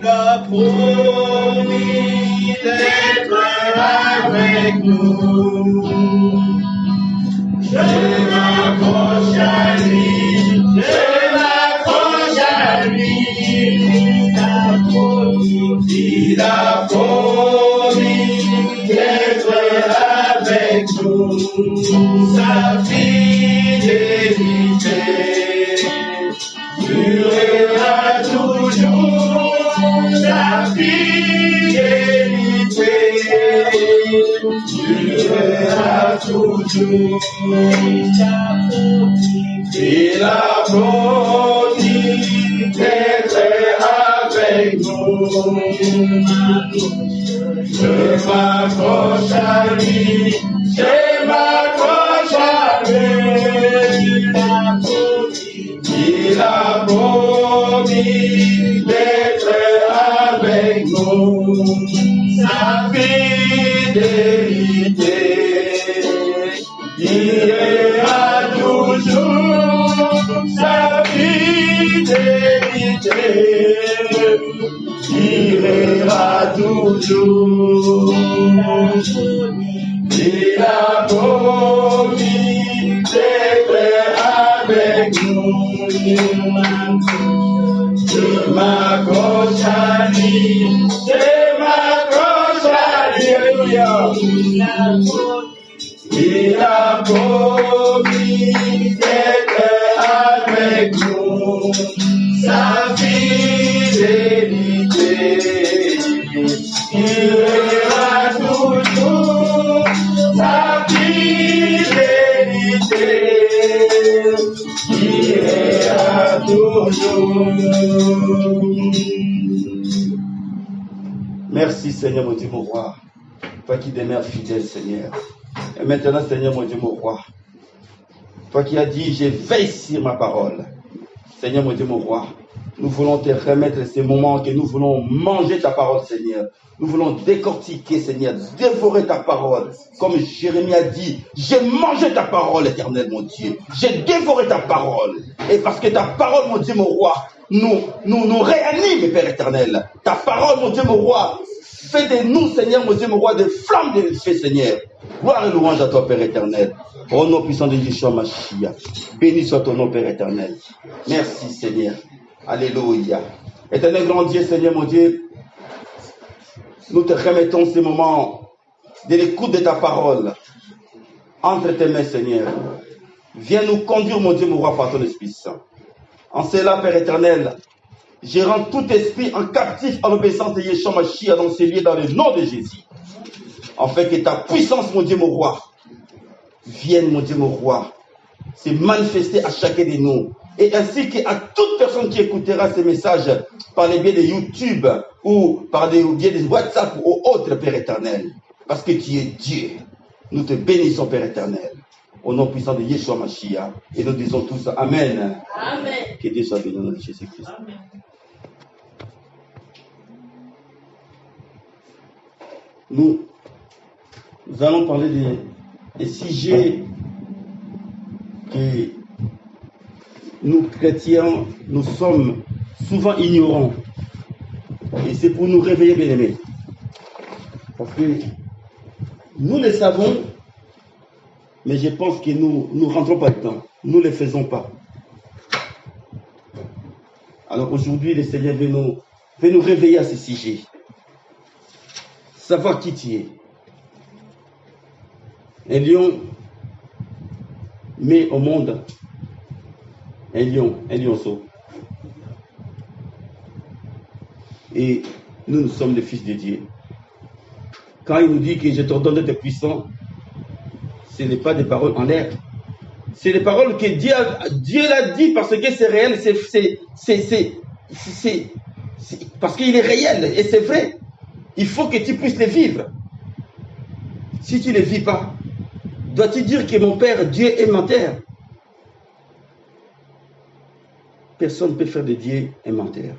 Il a promis d'être avec nous. Je m'accroche à lui, je m'accroche à lui. Il a promis d'être avec nous. Sa fidélité durera toujours. Sa fidélité durera toujours. Il a promis d'être avec nous. Je m'accroche à lui, je m'accroche à lui. Il a promis d'être avec nous. Sa fidélité ira toujours. Sa fidélité ira toujours. Il a promis d'être avec nous. Je m'accroche à lui, je m'accroche à lui. Alléluia. Il a promis d'être avec nous. Sa fidélité ira toujours. Sa fidélité ira toujours. Merci Seigneur mon Dieu mon roi. Toi qui demeures fidèle Seigneur. Et maintenant Seigneur mon Dieu mon roi. Toi qui as dit je veille sur ma parole. Seigneur mon Dieu mon roi. Nous voulons te remettre ces moments que nous voulons manger ta parole Seigneur. Nous voulons décortiquer Seigneur, dévorer ta parole. Comme Jérémie a dit, j'ai mangé ta parole éternelle mon Dieu. J'ai dévoré ta parole. Et parce que ta parole mon Dieu mon roi nous réanime Père éternel. Ta parole mon Dieu mon roi fais de nous Seigneur mon Dieu mon roi des flammes de feu Seigneur. Gloire et louange à toi Père éternel. Au nom puissant de Yeshua Mashiach. Béni soit ton nom Père éternel. Merci Seigneur. Alléluia. Éternel grand Dieu, Seigneur mon Dieu, nous te remettons ces moments de l'écoute de ta parole entre tes mains, Seigneur. Viens nous conduire, mon Dieu, mon roi, par ton Esprit Saint. En cela, Père éternel, je rends tout esprit en captif en obéissance de Yeshua Mashiach dans ces lieux, dans le nom de Jésus. Afin que ta puissance, mon Dieu, mon roi, vienne, mon Dieu, mon roi, se manifester à chacun de nous. Et ainsi qu'à toute personne qui écoutera ces messages par les biais de YouTube ou par les biais de WhatsApp ou autres, Père éternel. Parce que tu es Dieu. Nous te bénissons, Père éternel. Au nom puissant de Yeshua Mashiach. Et nous disons tous Amen. Amen. Que Dieu soit béni au nom de Jésus-Christ. Amen. Nous allons parler des sujets que nous, chrétiens, nous sommes souvent ignorants. Et c'est pour nous réveiller, bien-aimés. Parce que nous le savons, mais je pense que nous ne rentrons pas dedans. Nous ne le faisons pas. Alors aujourd'hui, le Seigneur veut nous réveiller à ce sujet. Savoir qui tu es. Un lion met au monde un lionceau. Et nous sommes les fils de Dieu. Quand il nous dit que je t'ordonne d'être puissant, ce n'est pas des paroles en l'air. C'est des paroles que Dieu l'a dit parce que c'est réel, c'est parce qu'il est réel et c'est vrai. Il faut que tu puisses les vivre. Si tu ne les vis pas, dois-tu dire que mon Père, Dieu est menteur? Personne ne peut faire de Dieu un menteur.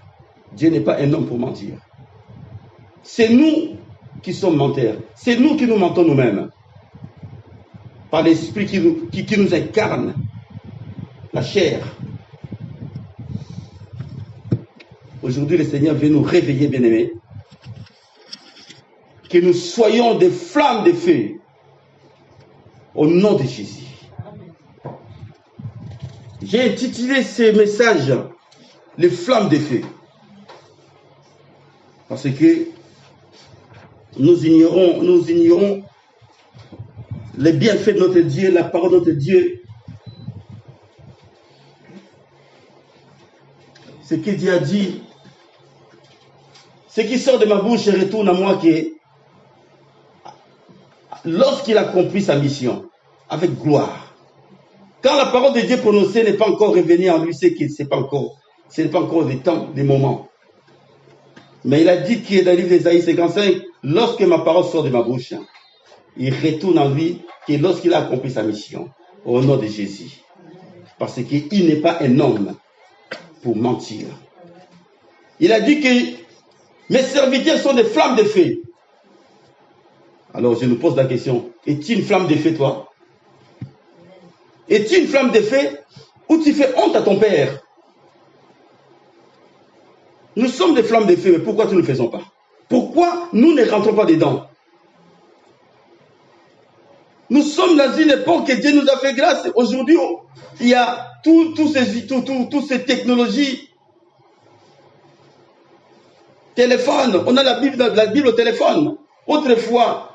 Dieu n'est pas un homme pour mentir. C'est nous qui sommes menteurs. C'est nous qui nous mentons nous-mêmes. Par l'esprit qui nous incarne. La chair. Aujourd'hui, le Seigneur vient nous réveiller, bien-aimés. Que nous soyons des flammes de feu. Au nom de Jésus. J'ai intitulé ce message les flammes de feu. Parce que nous ignorons les bienfaits de notre Dieu, la parole de notre Dieu. Ce que Dieu a dit, ce qui sort de ma bouche retourne à moi que lorsqu'il accomplit sa mission avec gloire, quand la parole de Dieu prononcée n'est pas encore revenue en lui, c'est que ce n'est pas encore des temps, des moments. Mais il a dit que dans le livre d'Ésaïe 55, lorsque ma parole sort de ma bouche, il retourne en lui que lorsqu'il a accompli sa mission, au nom de Jésus. Parce qu'il n'est pas un homme pour mentir. Il a dit que mes serviteurs sont des flammes de feu. Alors je nous pose la question, es-tu une flamme de feu toi? Es-tu une flamme de feu ou tu fais honte à ton père? Nous sommes des flammes de feu, mais pourquoi nous ne le faisons pas? Pourquoi nous ne rentrons pas dedans? Nous sommes dans une époque que Dieu nous a fait grâce. Aujourd'hui, il y a toutes ces technologies. Téléphone, on a la Bible au téléphone. Autrefois,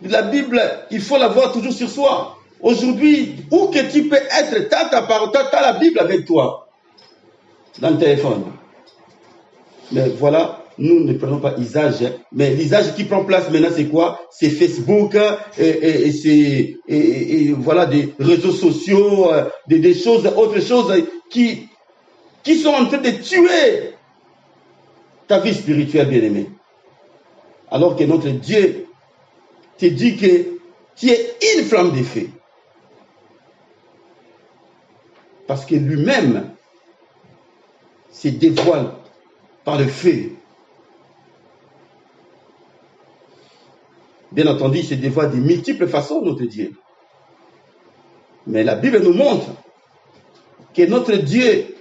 la Bible, il faut l'avoir toujours sur soi. Aujourd'hui, où que tu peux être, tu as la Bible avec toi, dans le téléphone. Mais voilà, nous ne prenons pas usage. Mais l'usage qui prend place maintenant, c'est quoi? C'est Facebook, et voilà, des réseaux sociaux, des choses, autres choses qui sont en train de tuer ta vie spirituelle, bien-aimée. Alors que notre Dieu te dit que tu es une flamme de feu. Parce que lui-même se dévoile par le feu. Bien entendu, il se dévoile de multiples façons, notre Dieu. Mais la Bible nous montre que notre Dieu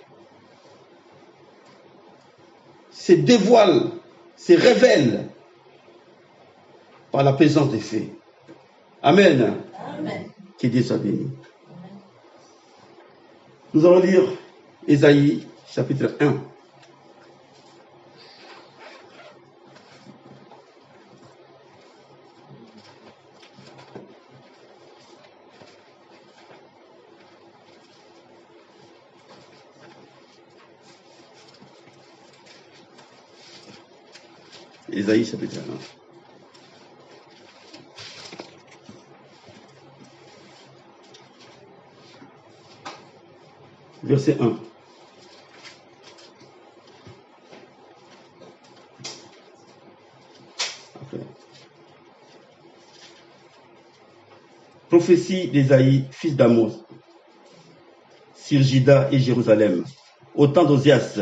se dévoile, se révèle par la présence des feux. Amen. Amen. Que Dieu soit béni. Nous allons lire Ésaïe chapitre 1. Ésaïe chapitre 1. Verset 1. Après. Prophétie d'Ésaïe, fils d'Amos, sur Juda et Jérusalem, au temps d'Ozias,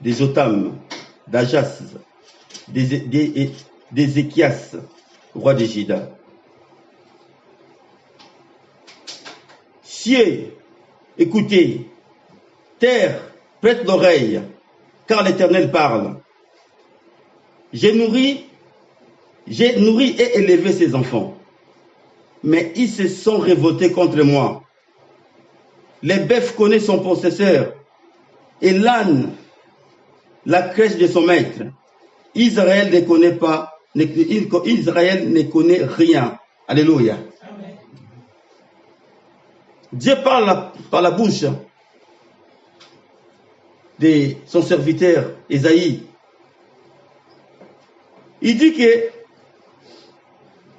de Jotam, d'Ajas, d'Ézéchias, roi de Juda. Cieux, écoutez, terre, prête l'oreille, car l'Éternel parle. J'ai nourri et élevé ses enfants, mais ils se sont révoltés contre moi. Les bœufs connaissent son possesseur, et l'âne la crèche de son maître. Israël ne connaît pas, Israël ne connaît rien. Alléluia. Amen. Dieu parle par la bouche de son serviteur Ésaïe. Il dit que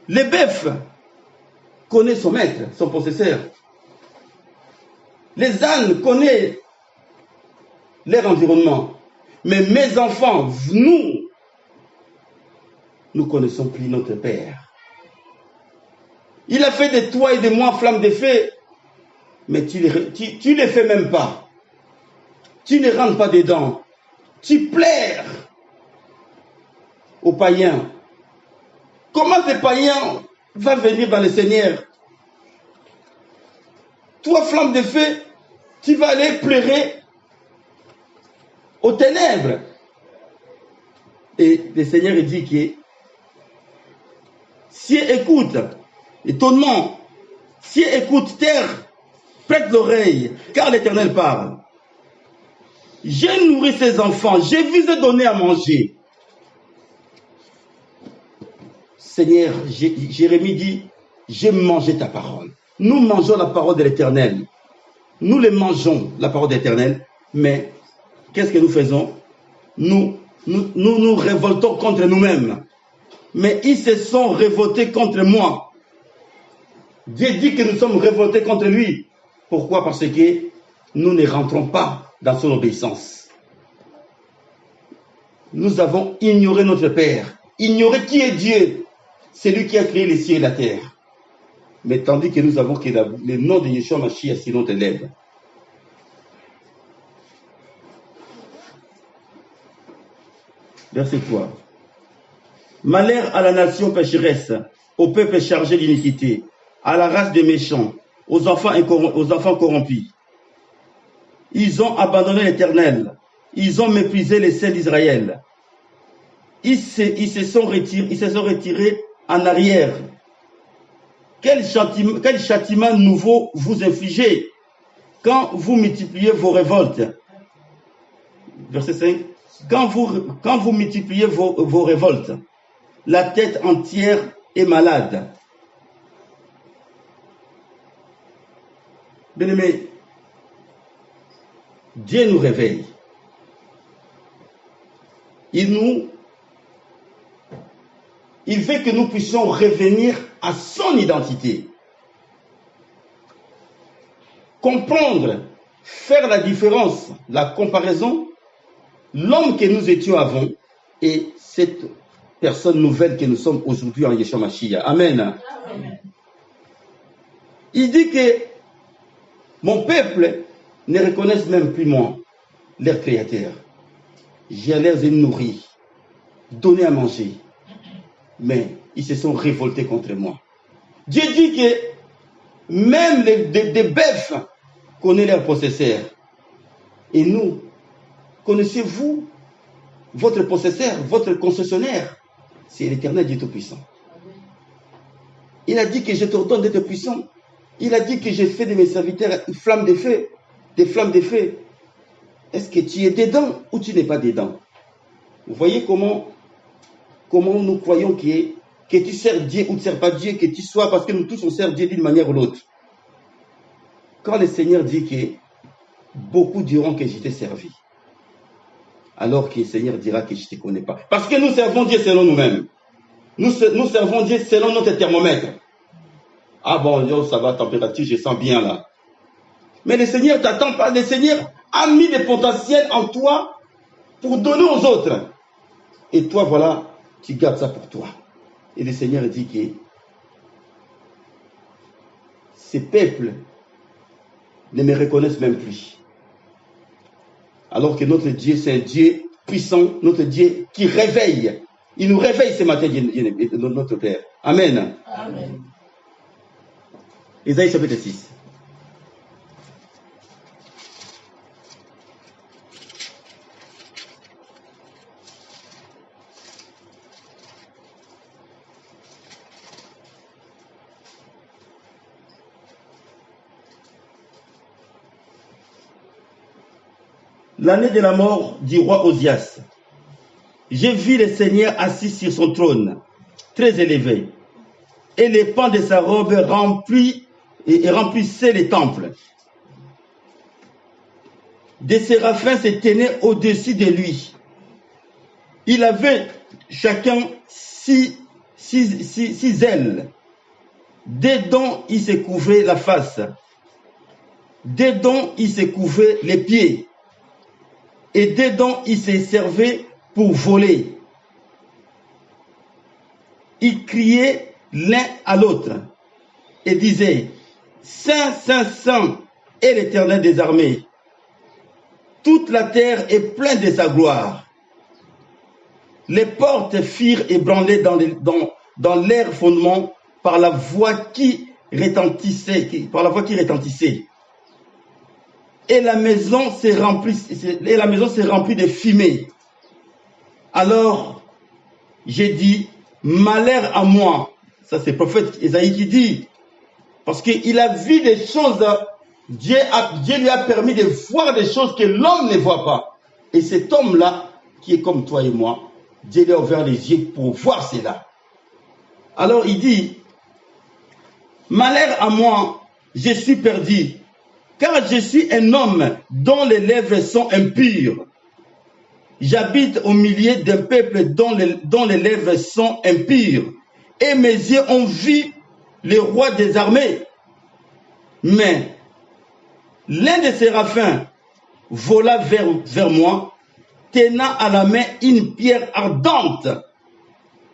les bœufs connaissent son maître, son possesseur. Les ânes connaissent leur environnement. Mais mes enfants, nous connaissons plus notre Père. Il a fait de toi et de moi flamme de feu, mais tu ne les fais même pas. Tu ne rentres pas dedans. Tu plaires aux païens. Comment ces païens vont venir dans le Seigneur? Toi, flamme de feu, tu vas aller pleurer aux ténèbres. Et le Seigneur dit que si écoute, étonnement, si écoute terre, prête l'oreille, car l'Éternel parle. J'ai nourri ses enfants, j'ai vu se donner à manger. Seigneur, Jérémie dit, j'ai mangé ta parole. Nous mangeons la parole de l'Éternel. Nous les mangeons, la parole de l'Éternel, mais qu'est-ce que nous faisons? Nous révoltons contre nous-mêmes. Mais ils se sont révoltés contre moi. Dieu dit que nous sommes révoltés contre lui. Pourquoi? Parce que nous ne rentrons pas dans son obéissance. Nous avons ignoré notre Père, ignoré qui est Dieu. C'est lui qui a créé les cieux et la terre. Mais tandis que nous avons que le nom de Yeshua Mashiach sur notre lèvre. Verset 3. Malheur à la nation pécheresse, au peuple chargé d'iniquité, à la race des méchants, aux enfants corrompus. Ils ont abandonné l'Éternel. Ils ont méprisé les saints d'Israël. Ils se sont retirés en arrière. Quel châtiment nouveau vous infligez quand vous multipliez vos révoltes? Verset 5. Quand vous multipliez vos révoltes, la tête entière est malade. Bien-aimés, Dieu nous réveille. Il veut que nous puissions revenir à son identité. Comprendre, faire la différence, la comparaison, l'homme que nous étions avant et cette personne nouvelle que nous sommes aujourd'hui en Yeshua Mashiach. Amen. Amen. Il dit que mon peuple ne reconnaisse même plus moi, leur créateur. Je les ai nourris, donné à manger, mais ils se sont révoltés contre moi. Dieu dit que même des bœufs connaissent leurs possesseurs. Et nous, connaissez-vous votre possesseur, votre concessionnaire? C'est l'Éternel Dieu Tout-Puissant. Il a dit que je t'ordonne d'être puissant. Il a dit que j'ai fait de mes serviteurs une flamme de feu, des flammes de feu. Est-ce que tu es dedans ou tu n'es pas dedans? Vous voyez comment nous croyons que tu sers Dieu ou tu ne sers pas Dieu, que tu sois, parce que nous tous on sert Dieu d'une manière ou l'autre. Quand le Seigneur dit que beaucoup diront que je t'ai servi, alors que le Seigneur dira que je ne te connais pas. Parce que nous servons Dieu selon nous-mêmes. Nous servons Dieu selon notre thermomètre. Ah bon, ça va, température, je sens bien là. Mais le Seigneur ne t'attend pas. Le Seigneur a mis des potentiels en toi pour donner aux autres. Et toi, voilà, tu gardes ça pour toi. Et le Seigneur dit que ces peuples ne me reconnaissent même plus. Alors que notre Dieu, c'est un Dieu puissant, notre Dieu qui réveille. Il nous réveille ce matin, notre Père. Amen. Amen. Ésaïe chapitre 6. L'année de la mort du roi Osias, j'ai vu le Seigneur assis sur son trône, très élevé, et les pans de sa robe remplissaient les temples. Des séraphins se tenaient au-dessus de lui. Il avait chacun six ailes. Dedans, il se couvrait la face. Dedans, il se couvrait les pieds. Et dedans, il se servait pour voler. Ils criaient l'un à l'autre et disaient, Saint, Saint, Saint est l'Éternel des armées. Toute la terre est pleine de sa gloire. Les portes firent ébranler dans l'air fondement par la voix qui retentissait. Et la maison s'est remplie de fumée. Alors j'ai dit, malheur à moi. Ça, c'est le prophète Isaïe qui dit. Parce qu'il a vu des choses, Dieu lui a permis de voir des choses que l'homme ne voit pas. Et cet homme-là, qui est comme toi et moi, Dieu lui a ouvert les yeux pour voir cela. Alors il dit, malheur à moi, je suis perdu, car je suis un homme dont les lèvres sont impures. J'habite au milieu d'un peuple dont les lèvres sont impures. Et mes yeux ont vu le roi des armées. Mais l'un des séraphins vola vers moi, tenant à la main une pierre ardente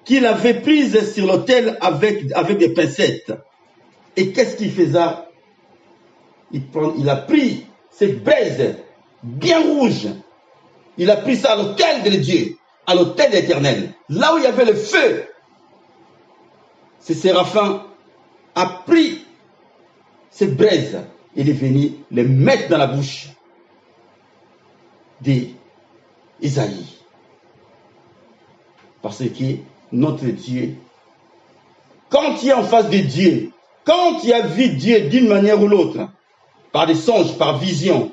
qu'il avait prise sur l'autel avec des pincettes. Et qu'est-ce qu'il faisait? Il a pris cette braise bien rouge. Il a pris ça à l'autel de Dieu, à l'autel éternel, là où il y avait le feu. Ce séraphin a pris cette braise et il est venu le mettre dans la bouche d'Isaïe. Parce que notre Dieu, quand tu es en face de Dieu, quand tu as vu Dieu d'une manière ou l'autre, par des songes, par vision,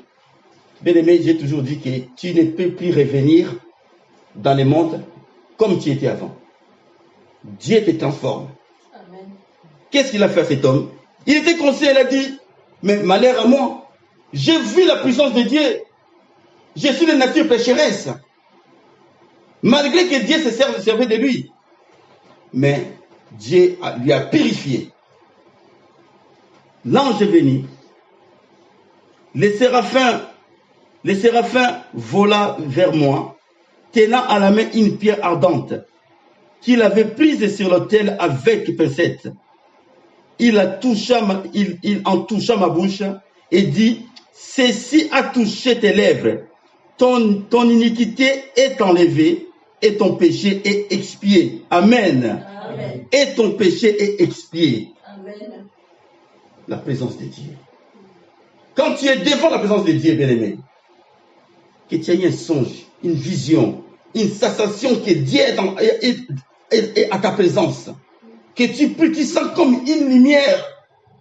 bien-aimé, j'ai toujours dit que tu ne peux plus revenir dans le monde comme tu étais avant. Dieu te transforme. Amen. Qu'est-ce qu'il a fait à cet homme? Il était conscient, il a dit, mais malheur à moi, j'ai vu la puissance de Dieu. Je suis de nature pécheresse. Malgré que Dieu se servait de lui. Mais Dieu lui a purifié. L'ange est venu. Les séraphins vola vers moi, tenant à la main une pierre ardente qu'il avait prise sur l'autel avec pincette. Il en toucha ma bouche et dit, ceci a touché tes lèvres. Ton iniquité est enlevée et ton péché est expié. Amen. Amen. Et ton péché est expié. Amen. La présence de Dieu. Quand tu es devant la présence de Dieu, bien-aimé, que tu aies un songe, une vision, une sensation que Dieu est à ta présence, que tu sens comme une lumière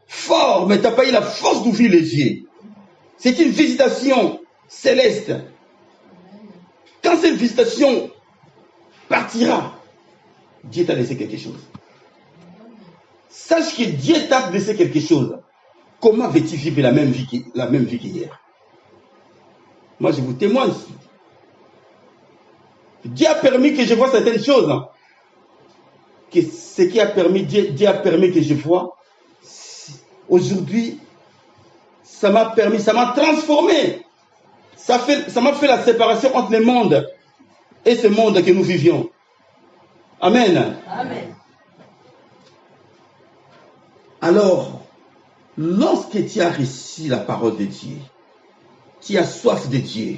forte, mais tu n'as pas eu la force d'ouvrir les yeux. C'est une visitation céleste. Quand cette visitation partira, Dieu t'a laissé quelque chose. Sache que Dieu t'a laissé quelque chose. Comment veux-tu vivre la même vie qu'hier? Moi, je vous témoigne. Dieu a permis que je vois certaines choses. Que ce qui a permis, Dieu a permis que je vois. Aujourd'hui, ça m'a transformé. Ça m'a fait la séparation entre le monde et ce monde que nous vivions. Amen. Amen. Alors, lorsque tu as reçu la parole de Dieu, tu as soif de Dieu.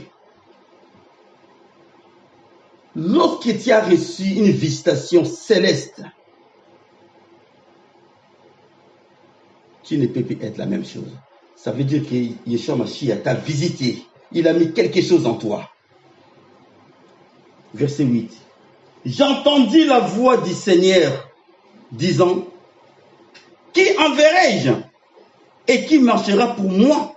Lorsque tu as reçu une visitation céleste, tu ne peux plus être la même chose. Ça veut dire que Yeshua Mashiach t'a visité. Il a mis quelque chose en toi. Verset 8. J'entendis la voix du Seigneur disant, qui enverrai-je et qui marchera pour moi?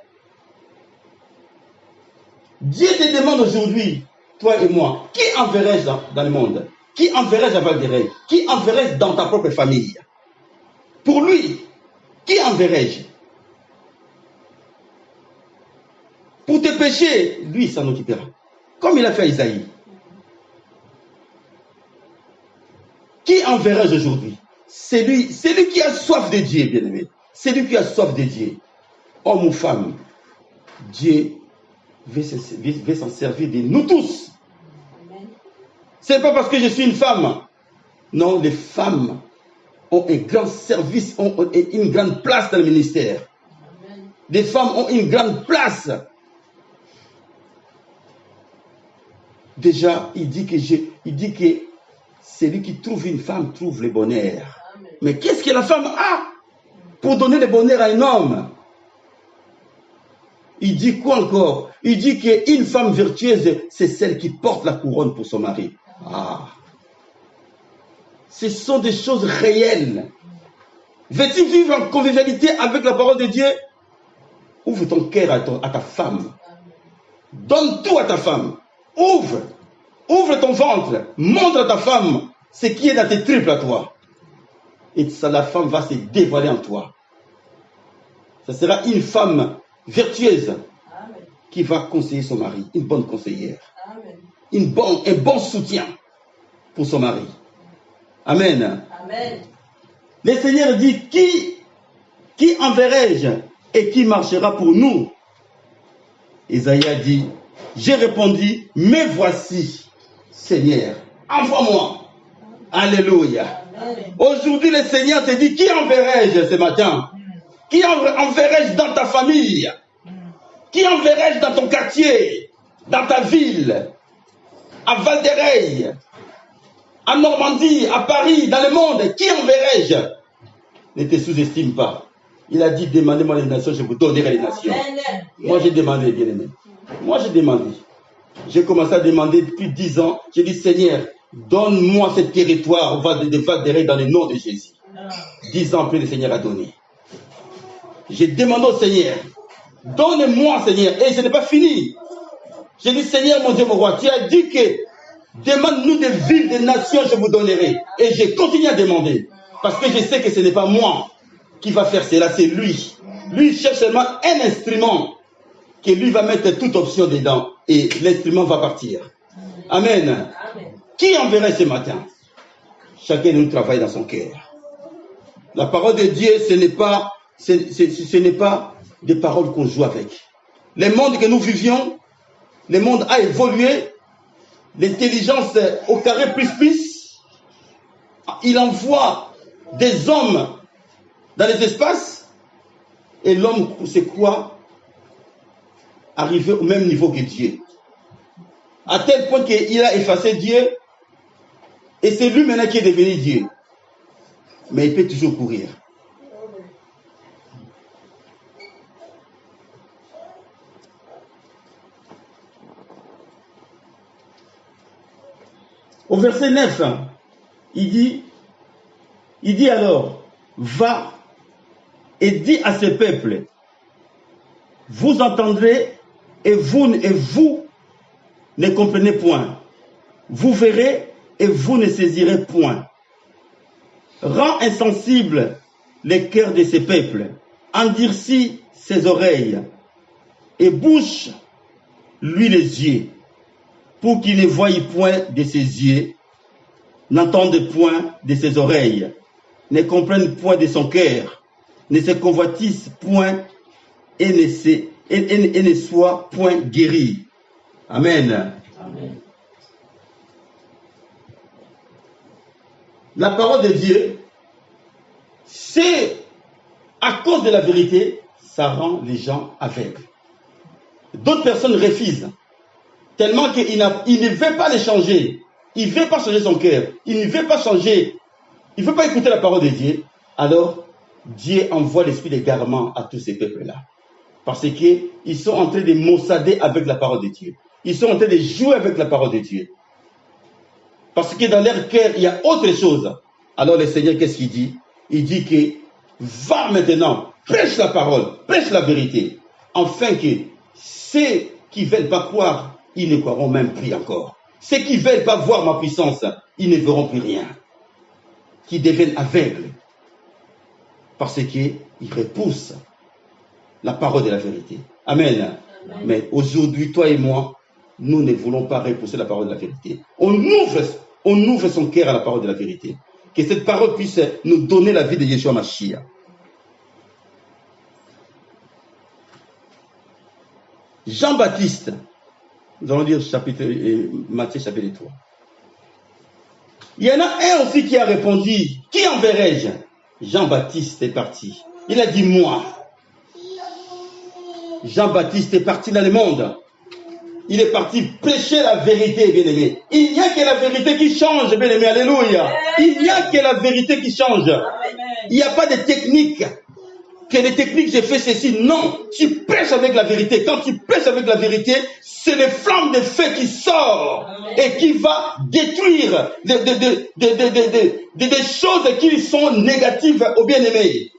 Dieu te demande aujourd'hui, toi et moi, qui enverrai-je dans le monde? Qui enverrai-je à Val-d'Ereuil? Qui enverrai-je dans ta propre famille? Pour lui, qui enverrai-je? Pour tes péchés, lui, il s'en occupera. Comme il a fait à Isaïe. Qui enverrai-je aujourd'hui? C'est lui qui a soif de Dieu, bien-aimé. C'est lui qui a soif de Dieu. Homme ou femme, Dieu veut s'en servir de nous tous. Ce n'est pas parce que je suis une femme. Non, les femmes ont un grand service, ont une grande place dans le ministère. Les femmes ont une grande place. Déjà, il dit que celui qui trouve une femme trouve le bonheur. Amen. Mais qu'est-ce que la femme a pour donner le bonheur à un homme? Il dit quoi encore? Il dit qu'une femme vertueuse, c'est celle qui porte la couronne pour son mari. Ah. Ce sont des choses réelles. Veux-tu vivre en convivialité avec la parole de Dieu? Ouvre ton cœur à ta femme. Donne tout à ta femme. Ouvre ton ventre. Montre à ta femme ce qui est dans tes tripes à toi. Et ça, la femme va se dévoiler en toi. Ça sera une femme vertueuse qui va conseiller son mari. Une bonne conseillère. Un bon soutien pour son mari. Amen. Amen. Le Seigneur dit, qui enverrai-je et qui marchera pour nous? Isaïe a dit, j'ai répondu, me voici, Seigneur, envoie-moi. Alléluia. Aujourd'hui, le Seigneur te dit, qui enverrai-je ce matin? Qui enverrai-je dans ta famille? Qui enverrai-je dans ton quartier? Dans ta ville? À Val-d'Oreille? À Normandie? À Paris? Dans le monde? Qui enverrai-je? Ne te sous-estime pas. Il a dit, demandez-moi les nations, je vous donnerai les nations. Moi, j'ai demandé, bien-aimé. Moi, j'ai demandé. J'ai commencé à demander depuis 10 ans. J'ai dit, Seigneur, donne-moi ce territoire de Val-d'Oreille dans le nom de Jésus. 10 ans après, le Seigneur a donné. J'ai demandé au Seigneur, donne-moi, Seigneur. Et ce n'est pas fini. J'ai dit, Seigneur, mon Dieu, mon roi, tu as dit que demande-nous des villes, des nations, je vous donnerai. Et j'ai continué à demander. Parce que je sais que ce n'est pas moi qui va faire cela, c'est lui. Lui, il cherche seulement un instrument que lui va mettre toute option dedans et l'instrument va partir. Amen. Amen. Qui enverrait ce matin? Chacun de nous travaille dans son cœur. La parole de Dieu, ce n'est pas des paroles qu'on joue avec. Le monde que nous vivions, le monde a évolué, l'intelligence au carré plus, il envoie des hommes dans les espaces, et l'homme, c'est quoi? Arriver au même niveau que Dieu. À tel point qu'il a effacé Dieu, et c'est lui maintenant qui est devenu Dieu. Mais il peut toujours courir. Au verset 9, il dit alors, va et dis à ce peuple, vous entendrez et vous ne comprenez point. Vous verrez et vous ne saisirez point. Rends insensible les cœurs de ces peuples, endurcis ses oreilles et bouche-lui les yeux, pour qu'il ne voie point de ses yeux, n'entende point de ses oreilles, ne comprenne point de son cœur, ne se convoitise point et ne soit point guéri. Amen. Amen. La parole de Dieu, c'est à cause de la vérité, ça rend les gens aveugles. D'autres personnes refusent, tellement qu'il ne veut pas les changer. Il ne veut pas changer son cœur. Il ne veut pas changer. Il ne veut pas écouter la parole de Dieu. Alors, Dieu envoie l'esprit d'égarement à tous ces peuples-là. Parce qu'ils sont en train de maussader avec la parole de Dieu. Ils sont en train de jouer avec la parole de Dieu. Parce que dans leur cœur, il y a autre chose. Alors le Seigneur, qu'est-ce qu'il dit? Il dit que va maintenant, prêche la parole, prêche la vérité. Afin que ceux qui ne veulent pas croire, ils ne croiront même plus encore. Ceux qui ne veulent pas voir ma puissance, ils ne verront plus rien. Qui deviennent aveugles. Parce qu'ils repoussent la parole de la vérité. Amen. Amen. Mais aujourd'hui, toi et moi, nous ne voulons pas repousser la parole de la vérité. On ouvre son cœur à la parole de la vérité. Que cette parole puisse nous donner la vie de Yeshua Mashiach. Jean-Baptiste, nous allons lire Matthieu chapitre 3. Il y en a un aussi qui a répondu, qui enverrai-je? Jean-Baptiste est parti. Il a dit moi. Jean-Baptiste est parti dans le monde. Il est parti prêcher la vérité, bien-aimé. Il n'y a que la vérité qui change, bien-aimé. Alléluia. Il n'y a que la vérité qui change. Il n'y a pas de technique. que les techniques, j'ai fait ceci. Non, tu pêches avec la vérité. Quand tu pêches avec la vérité, c'est les flammes de feu qui sortent et qui va détruire des choses qui sont négatives au bien-aimé.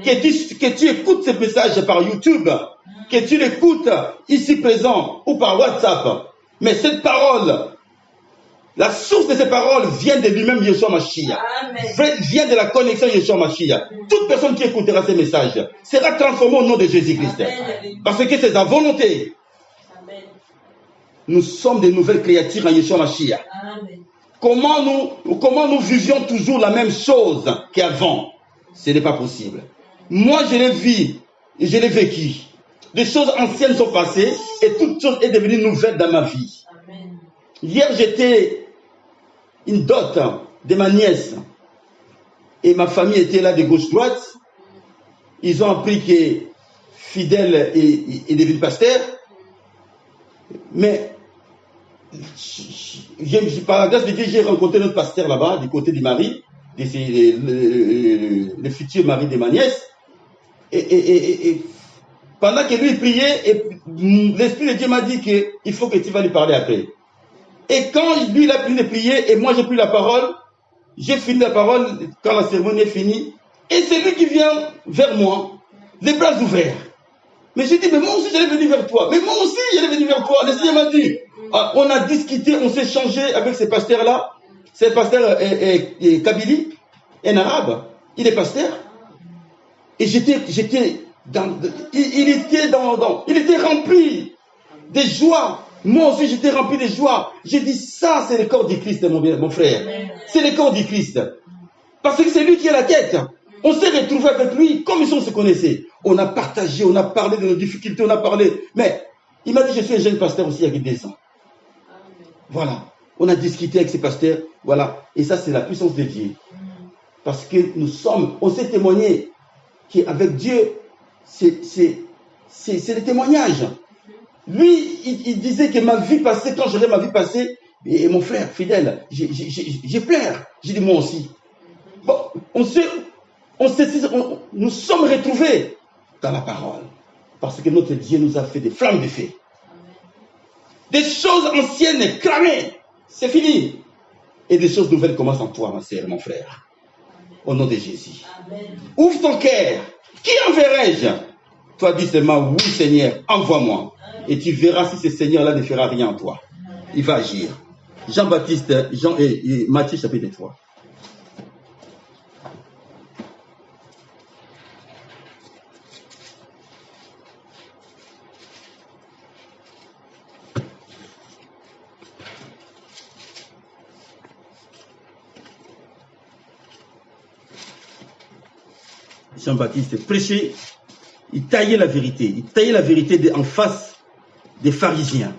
Que tu écoutes ce message par YouTube, que tu l'écoutes ici présent ou par WhatsApp. Mais cette parole, la source de ces paroles vient de lui-même, Yeshua Mashiach. Vient de la connexion Yeshua Mashiach. Toute personne qui écoutera ces messages sera transformée au nom de Jésus-Christ. Parce que c'est sa volonté. Amen. Nous sommes des nouvelles créatures en Yeshua Mashiach. Comment nous vivions toujours la même chose qu'avant? Ce n'est pas possible. Moi, je l'ai vu et je l'ai vécu. Des choses anciennes sont passées et toute chose est devenue nouvelle dans ma vie. Amen. Hier, j'étais une dot de ma nièce et ma famille était là de gauche-droite. Ils ont appris que Fidèle est devenu pasteur. Mais par la grâce de Dieu, j'ai rencontré notre pasteur là-bas, du côté du mari, le futur mari de ma nièce. Et pendant que lui priait, l'Esprit de Dieu m'a dit qu'il faut que tu vas lui parler après. Et quand lui il a pris de prier et moi j'ai pris la parole, j'ai fini la parole quand la cérémonie est finie. Et c'est lui qui vient vers moi, les bras ouverts. Mais j'ai dit, mais moi aussi j'allais venir vers toi. Mais moi aussi j'allais venir vers toi. Le Seigneur m'a dit, on a discuté, on s'est changé avec ces pasteurs-là. C'est pasteur Kabili, un arabe. Il est pasteur. Et il était rempli de joie. Moi aussi, j'étais rempli de joie. J'ai dit, ça, c'est le corps du Christ, mon frère. C'est le corps du Christ. Parce que c'est lui qui est la tête. On s'est retrouvés avec lui comme si on se connaissait. On a partagé, on a parlé de nos difficultés, on a parlé. Mais il m'a dit, je suis un jeune pasteur aussi il y a 2 ans. Voilà. On a discuté avec ces pasteurs. Voilà. Et ça, c'est la puissance de Dieu. Parce que on s'est témoigné qu'avec Dieu, c'est le témoignage. Lui, il disait que ma vie passée, quand j'aurai ma vie passée, et mon frère fidèle, j'ai pleure. J'ai dit moi aussi. Bon, nous sommes retrouvés dans la parole. Parce que notre Dieu nous a fait des flammes de feu. Des choses anciennes cramées. C'est fini. Et des choses nouvelles commencent en toi, ma sœur, mon frère. Au nom de Jésus. Amen. Ouvre ton cœur. Qui enverrai-je? Toi, dis seulement, oui Seigneur, envoie-moi. Et tu verras si ce Seigneur-là ne fera rien en toi. Il va agir. Jean-Baptiste, Matthieu chapitre 3. Jean-Baptiste prêchait, il taillait la vérité. Il taillait la vérité en face des pharisiens.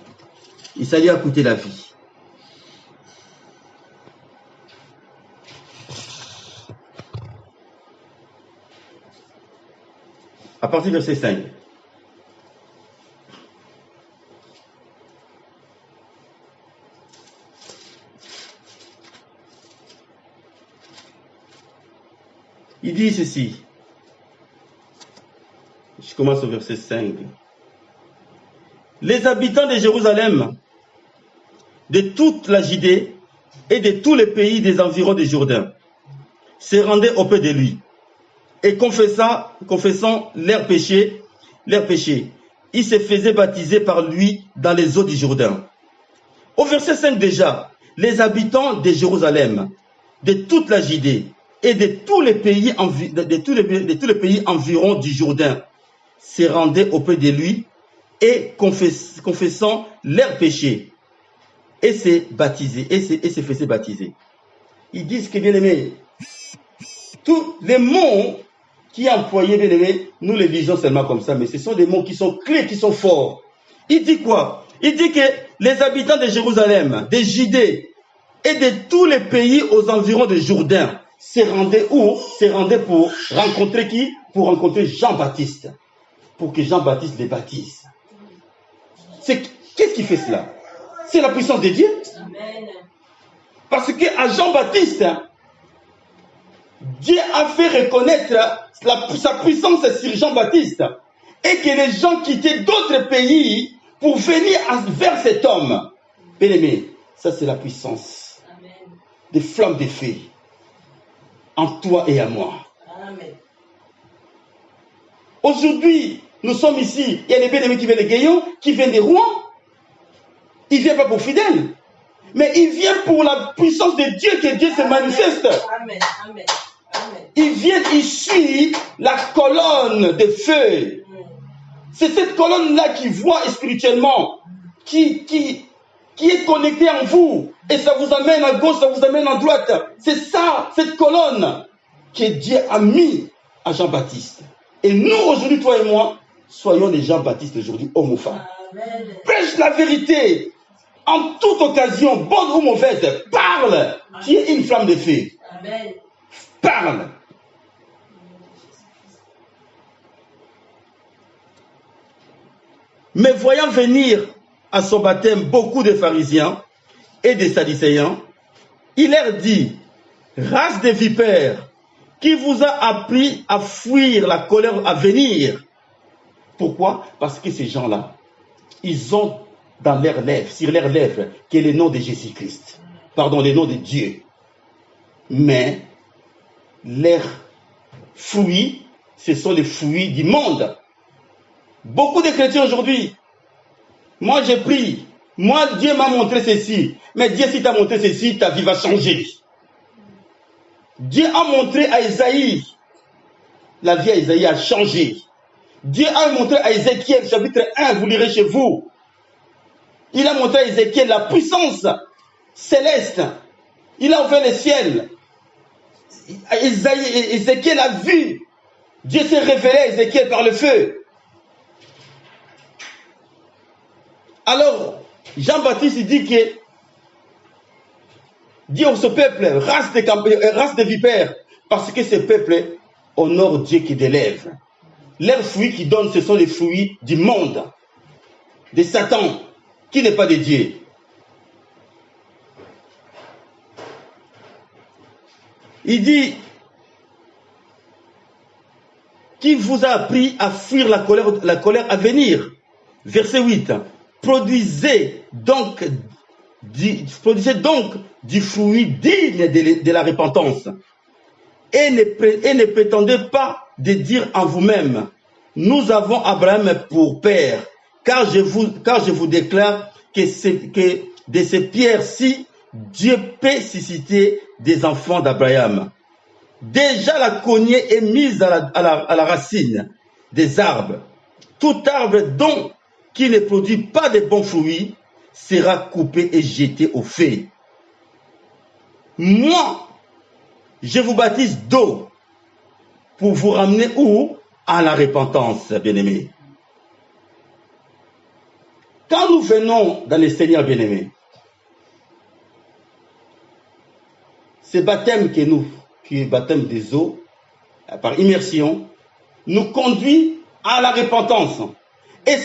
Et ça lui a coûté la vie. À partir du verset 5. Il dit ceci. Je commence au verset 5. Les habitants de Jérusalem, de toute la Judée et de tous les pays des environs du Jourdain, se rendaient auprès de lui et confessant leurs péchés, ils se faisaient baptiser par lui dans les eaux du Jourdain. Au verset 5 déjà, les habitants de Jérusalem, de toute la Judée et de tous les pays environs du Jourdain se rendaient auprès de lui et confessant leurs péchés et se faisaient baptiser. Ils disent que, bien aimé, tous les mots qui employés, bien aimé, nous les lisons seulement comme ça, mais ce sont des mots qui sont clés, qui sont forts. Il dit quoi? Il dit que les habitants de Jérusalem, de Judée et de tous les pays aux environs de Jourdain se rendaient où? Se rendaient pour rencontrer qui? Pour rencontrer Jean-Baptiste. Pour que Jean-Baptiste les baptise. Qu'est-ce qui fait cela? C'est la puissance de Dieu. Amen. Parce qu'à Jean-Baptiste, Dieu a fait reconnaître sa puissance sur Jean-Baptiste et que les gens quittaient d'autres pays pour venir vers cet homme. Bien-aimé, ça c'est la puissance des flammes de feu en toi et à moi. Amen. Aujourd'hui, nous sommes ici, il y a les bien-aimés qui viennent de Gaillon, qui viennent des Rouen. Ils ne viennent pas pour fidèles, mais ils viennent pour la puissance de Dieu, que Dieu se manifeste. Amen. Amen. Amen. Ils viennent, ils suivent la colonne de feu. C'est cette colonne-là qui voit spirituellement, qui est connectée en vous. Et ça vous amène à gauche, ça vous amène à droite. C'est ça, cette colonne que Dieu a mis à Jean-Baptiste. Et nous, aujourd'hui, toi et moi, soyons les Jean-Baptiste aujourd'hui, hommes ou femmes. Amen. Prêche la vérité. En toute occasion, bonne ou mauvaise, parle. Tu es une flamme de feu. Amen. Parle. Mais voyant venir à son baptême beaucoup de pharisiens et des sadducéens, il leur dit, race de vipères, qui vous a appris à fuir la colère à venir. Pourquoi? Parce que ces gens-là, ils ont dans leurs lèvres, sur leurs lèvres, que le nom de Jésus-Christ. Pardon, le nom de Dieu. Mais leurs fruits, ce sont les fruits du monde. Beaucoup de chrétiens aujourd'hui, moi j'ai pris, moi Dieu m'a montré ceci, mais Dieu si t'a montré ceci, ta vie va changer. Dieu a montré à Isaïe, la vie à Isaïe a changé. Dieu a montré à Ézéchiel, chapitre 1, vous lirez chez vous. Il a montré à Ézéchiel la puissance céleste. Il a ouvert le ciel. Ézéchiel a vu. Dieu s'est révélé à Ézéchiel par le feu. Alors, Jean-Baptiste dit que dit à ce peuple, race de vipères, parce que ce peuple honore Dieu qui délève. Leurs fruits qui donnent, ce sont les fruits du monde, de Satan, qui n'est pas de Dieu. Il dit, qui vous a appris à fuir la colère à venir. Verset 8. Produisez donc du fruit digne de la repentance. Et ne prétendez pas de dire en vous-même, nous avons Abraham pour père, car je vous déclare que de ces pierres-ci, Dieu peut susciter des enfants d'Abraham. Déjà la cognée est mise à la racine des arbres. Tout arbre qui ne produit pas de bons fruits sera coupé et jeté au feu. Moi, je vous baptise d'eau pour vous ramener où? À la repentance, bien-aimés. Quand nous venons dans le Seigneur, bien-aimés, ce baptême qui est baptême des eaux, par immersion, nous conduit à la repentance. Et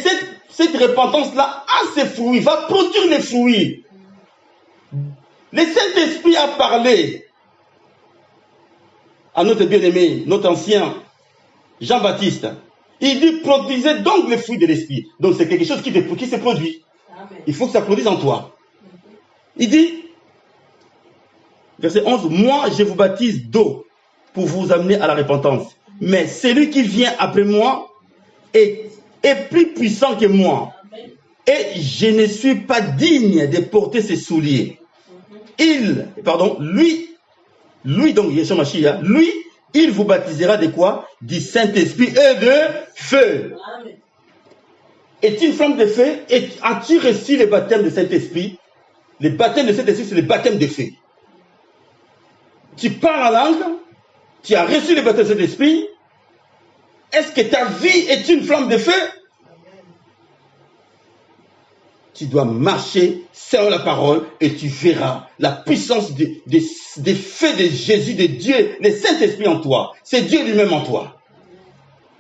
cette repentance-là a ses fruits, va produire les fruits. Le Saint-Esprit a parlé à notre bien-aimé, notre ancien Jean-Baptiste. Il dit, produisez donc les fruits de l'Esprit. Donc c'est quelque chose qui se produit. Amen. Il faut que ça produise en toi. Il dit, verset 11, moi je vous baptise d'eau pour vous amener à la repentance. Mais celui qui vient après moi est plus puissant que moi. Et je ne suis pas digne de porter ses souliers. Lui donc Yeshua Mashiach, lui, il vous baptisera de quoi? Du Saint-Esprit et de feu. Amen. Est une flamme de feu? Et as-tu reçu le baptême de Saint-Esprit? Le baptême de Saint-Esprit, c'est le baptême de feu. Tu parles en langue, tu as reçu le baptême de Saint-Esprit. Est-ce que ta vie est une flamme de feu? Tu dois marcher selon la parole et tu verras la puissance des feux de Jésus, de Dieu, le Saint-Esprit en toi. C'est Dieu lui-même en toi.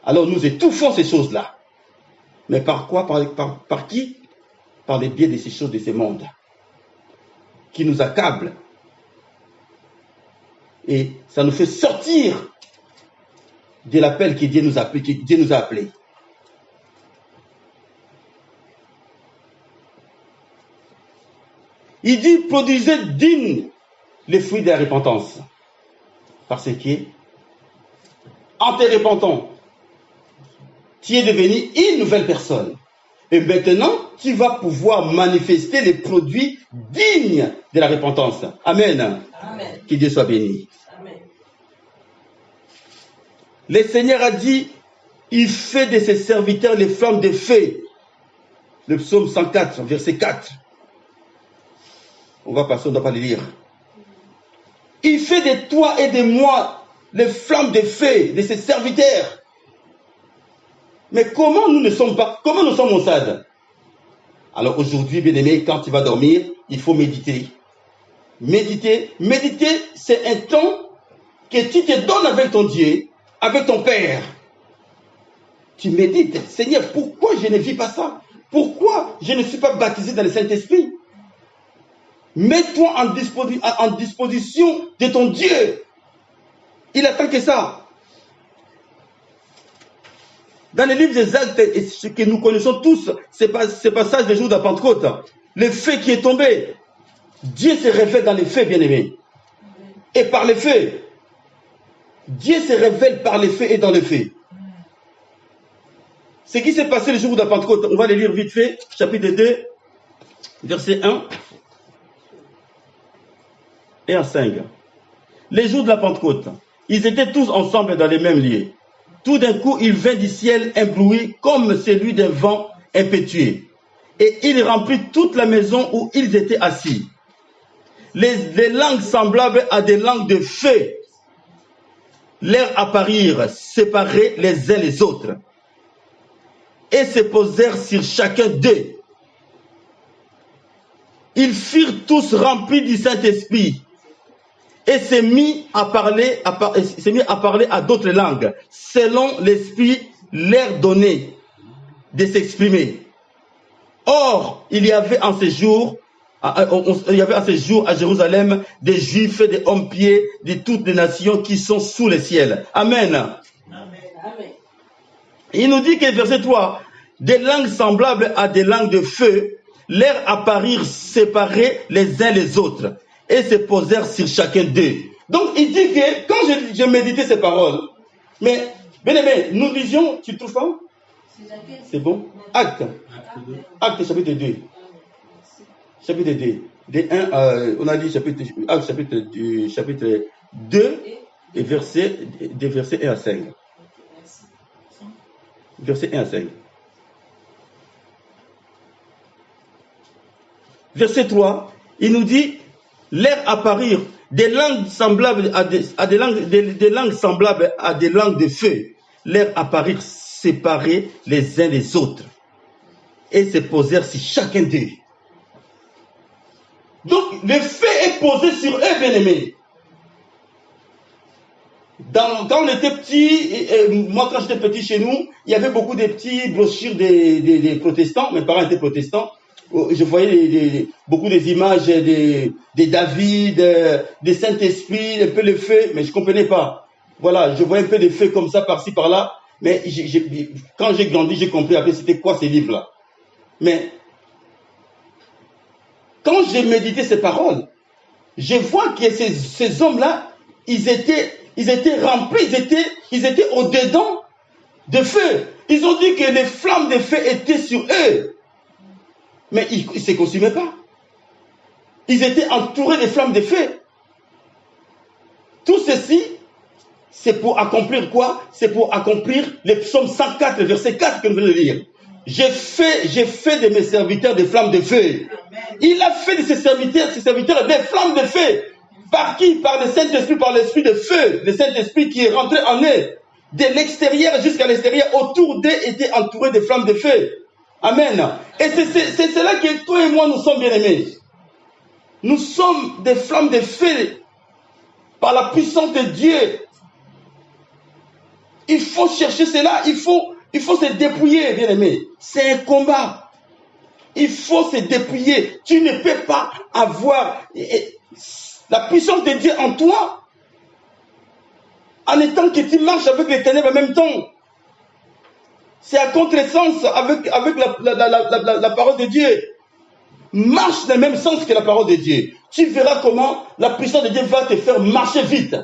Alors nous étouffons ces choses-là. Mais par quoi? Par qui? Par les biais de ces choses de ce monde qui nous accablent. Et ça nous fait sortir de l'appel que Dieu nous a appelé. Il dit, produisez dignes les fruits de la repentance. Parce que, en te repentant, tu es devenu une nouvelle personne. Et maintenant, tu vas pouvoir manifester les produits dignes de la repentance. Amen. Amen. Que Dieu soit béni. Amen. Le Seigneur a dit, il fait de ses serviteurs les flammes de feu. Le psaume 104, verset 4. On va passer, on ne doit pas le lire. Il fait de toi et de moi les flammes de feu de ses serviteurs. Mais comment nous ne sommes pas, comment nous sommes maussades? Alors aujourd'hui, bien aimé, quand tu vas dormir, il faut méditer. Méditer, c'est un temps que tu te donnes avec ton Dieu, avec ton Père. Tu médites, Seigneur, pourquoi je ne vis pas ça? Pourquoi je ne suis pas baptisé dans le Saint-Esprit? Mets-toi en disposition de ton Dieu. Il attend que ça. Dans le livre des Actes, ce que nous connaissons tous, c'est passage des jours de la Pentecôte, le feu qui est tombé. Dieu se révèle dans les faits, bien-aimés. Et par les faits. Dieu se révèle par les faits et dans les faits. Ce qui s'est passé le jour de la Pentecôte, on va le lire vite fait, chapitre 2, verset 1 et à 5. Les jours de la Pentecôte, ils étaient tous ensemble dans les mêmes lieux. Tout d'un coup, il vint du ciel un bruit comme celui d'un vent impétueux. Et il remplit toute la maison où ils étaient assis. Les langues semblables à des langues de feu leur apparurent, séparées les uns les autres, et se posèrent sur chacun d'eux. Ils furent tous remplis du Saint-Esprit et s'est mis à parler à d'autres langues, selon l'Esprit leur donnait de s'exprimer. Or, il y avait en ce jour à Jérusalem des Juifs et des hommes-pieds de toutes les nations qui sont sous le ciel. Amen. Amen. Il nous dit que verset 3, des langues semblables à des langues de feu leur apparurent séparées les uns les autres et se posèrent sur chacun d'eux. Donc il dit que quand je méditais ces paroles, mais bien aimé, nous disions, tu trouves pas? C'est bon? Acte chapitre 2. Chapitre 2. Des 1, on a dit chapitre 2 et des versets 1 à 5. Verset 1 à 5. Verset 3, il nous dit, leur apparurent des langues semblables des langues semblables à des langues de feu, leur apparurent séparés les uns des autres, et se posèrent sur chacun d'eux. Donc, le feu est posé sur eux, bien-aimés. Quand on était petit, moi quand j'étais petit chez nous, il y avait beaucoup de petits brochures des protestants, mes parents étaient protestants. Je voyais beaucoup des images de David, de Saint-Esprit, un peu le feu, mais je ne comprenais pas. Voilà, je voyais un peu de feu comme ça, par-ci, par-là, mais quand j'ai grandi, j'ai compris après c'était quoi ces livres-là. Mais quand j'ai médité ces paroles, je vois que ces hommes-là, ils étaient remplis, ils étaient au-dedans de feu. Ils ont dit que les flammes de feu étaient sur eux. Mais ils ne se consumaient pas. Ils étaient entourés des flammes de feu. Tout ceci, c'est pour accomplir quoi? C'est pour accomplir le psaume 104, verset 4 que nous venons de lire. J'ai fait de mes serviteurs des flammes de feu. Il a fait de ses serviteurs des flammes de feu. Par qui? Par le Saint-Esprit, par l'Esprit de feu. Le Saint-Esprit qui est rentré en eux. De l'extérieur jusqu'à l'extérieur, autour d'eux étaient entourés de flammes de feu. Amen. Et c'est cela que toi et moi nous sommes bien-aimés. Nous sommes des flammes de feu par la puissance de Dieu. Il faut chercher cela, il faut se dépouiller, bien-aimé. C'est un combat. Il faut se dépouiller. Tu ne peux pas avoir la puissance de Dieu en toi en étant que tu marches avec les ténèbres en même temps. C'est à contresens avec la parole de Dieu. Marche dans le même sens que la parole de Dieu. Tu verras comment la puissance de Dieu va te faire marcher vite.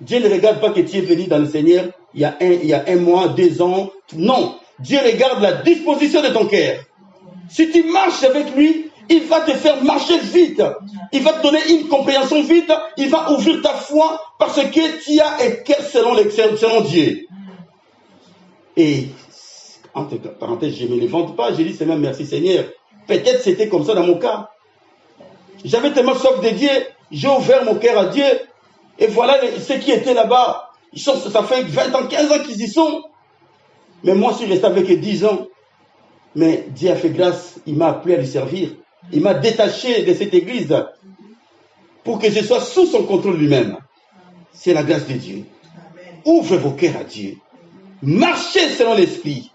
Dieu ne regarde pas que tu es venu dans le Seigneur il y a un mois, 2 ans. Non. Dieu regarde la disposition de ton cœur. Si tu marches avec lui, il va te faire marcher vite. Il va te donner une compréhension vite. Il va ouvrir ta foi parce que tu as un cœur selon Dieu. Et, entre parenthèses, je ne me les vante pas. Je dis Seigneur, merci Seigneur. Peut-être c'était comme ça dans mon cas. J'avais tellement soif de Dieu. J'ai ouvert mon cœur à Dieu. Et voilà ceux qui étaient là-bas. Ça fait 20 ans, 15 ans qu'ils y sont. Mais moi, je suis resté avec 10 ans. Mais Dieu a fait grâce. Il m'a appelé à lui servir. Il m'a détaché de cette église pour que je sois sous son contrôle lui-même. C'est la grâce de Dieu. Ouvrez vos cœurs à Dieu. Marchez selon l'esprit.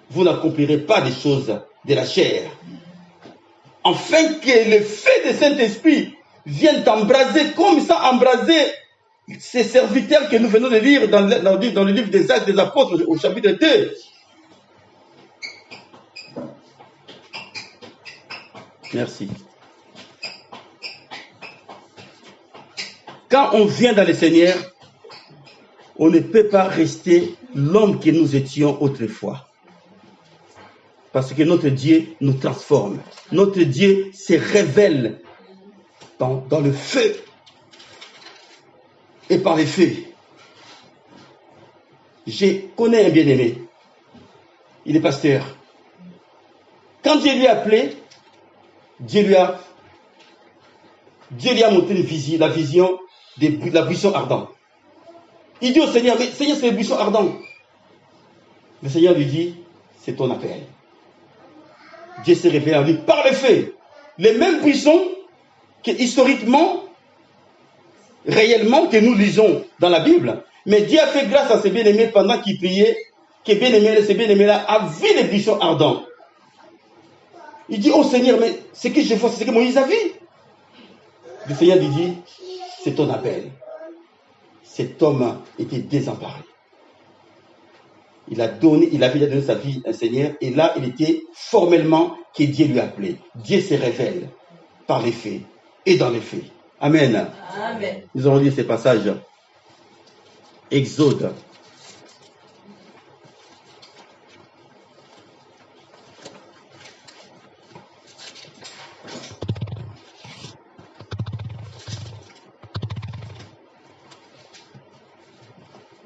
Vous n'accomplirez pas des choses de la chair. Afin que le feu de Saint-Esprit vienne t'embraser comme ça, embraser ces serviteurs que nous venons de lire dans le livre des Actes des Apôtres au chapitre 2. Merci. Quand on vient dans le Seigneur, on ne peut pas rester l'homme que nous étions autrefois. Parce que notre Dieu nous transforme. Notre Dieu se révèle dans le feu et par les feux. Je connais un bien-aimé. Il est pasteur. Quand Dieu lui a appelé, Dieu lui a montré la vision de la buisson ardente. Il dit au Seigneur, mais Seigneur, c'est le buisson ardent. Le Seigneur lui dit, c'est ton appel. Dieu s'est révélé à lui par le feu. Les mêmes buissons que historiquement, réellement, que nous lisons dans la Bible. Mais Dieu a fait grâce à ses bien-aimés pendant qu'il priait, que ces bien-aimés-là a vu les buissons ardents. Il dit, oh Seigneur, mais ce que je vois, c'est ce que Moïse a vu. Le Seigneur lui dit, c'est ton appel. Cet homme était désemparé. Il avait donné sa vie à un Seigneur, et là, il était formellement que Dieu lui a appelé. Dieu se révèle par les faits et dans les faits. Amen. Amen. Nous allons lire ces passages. Exode.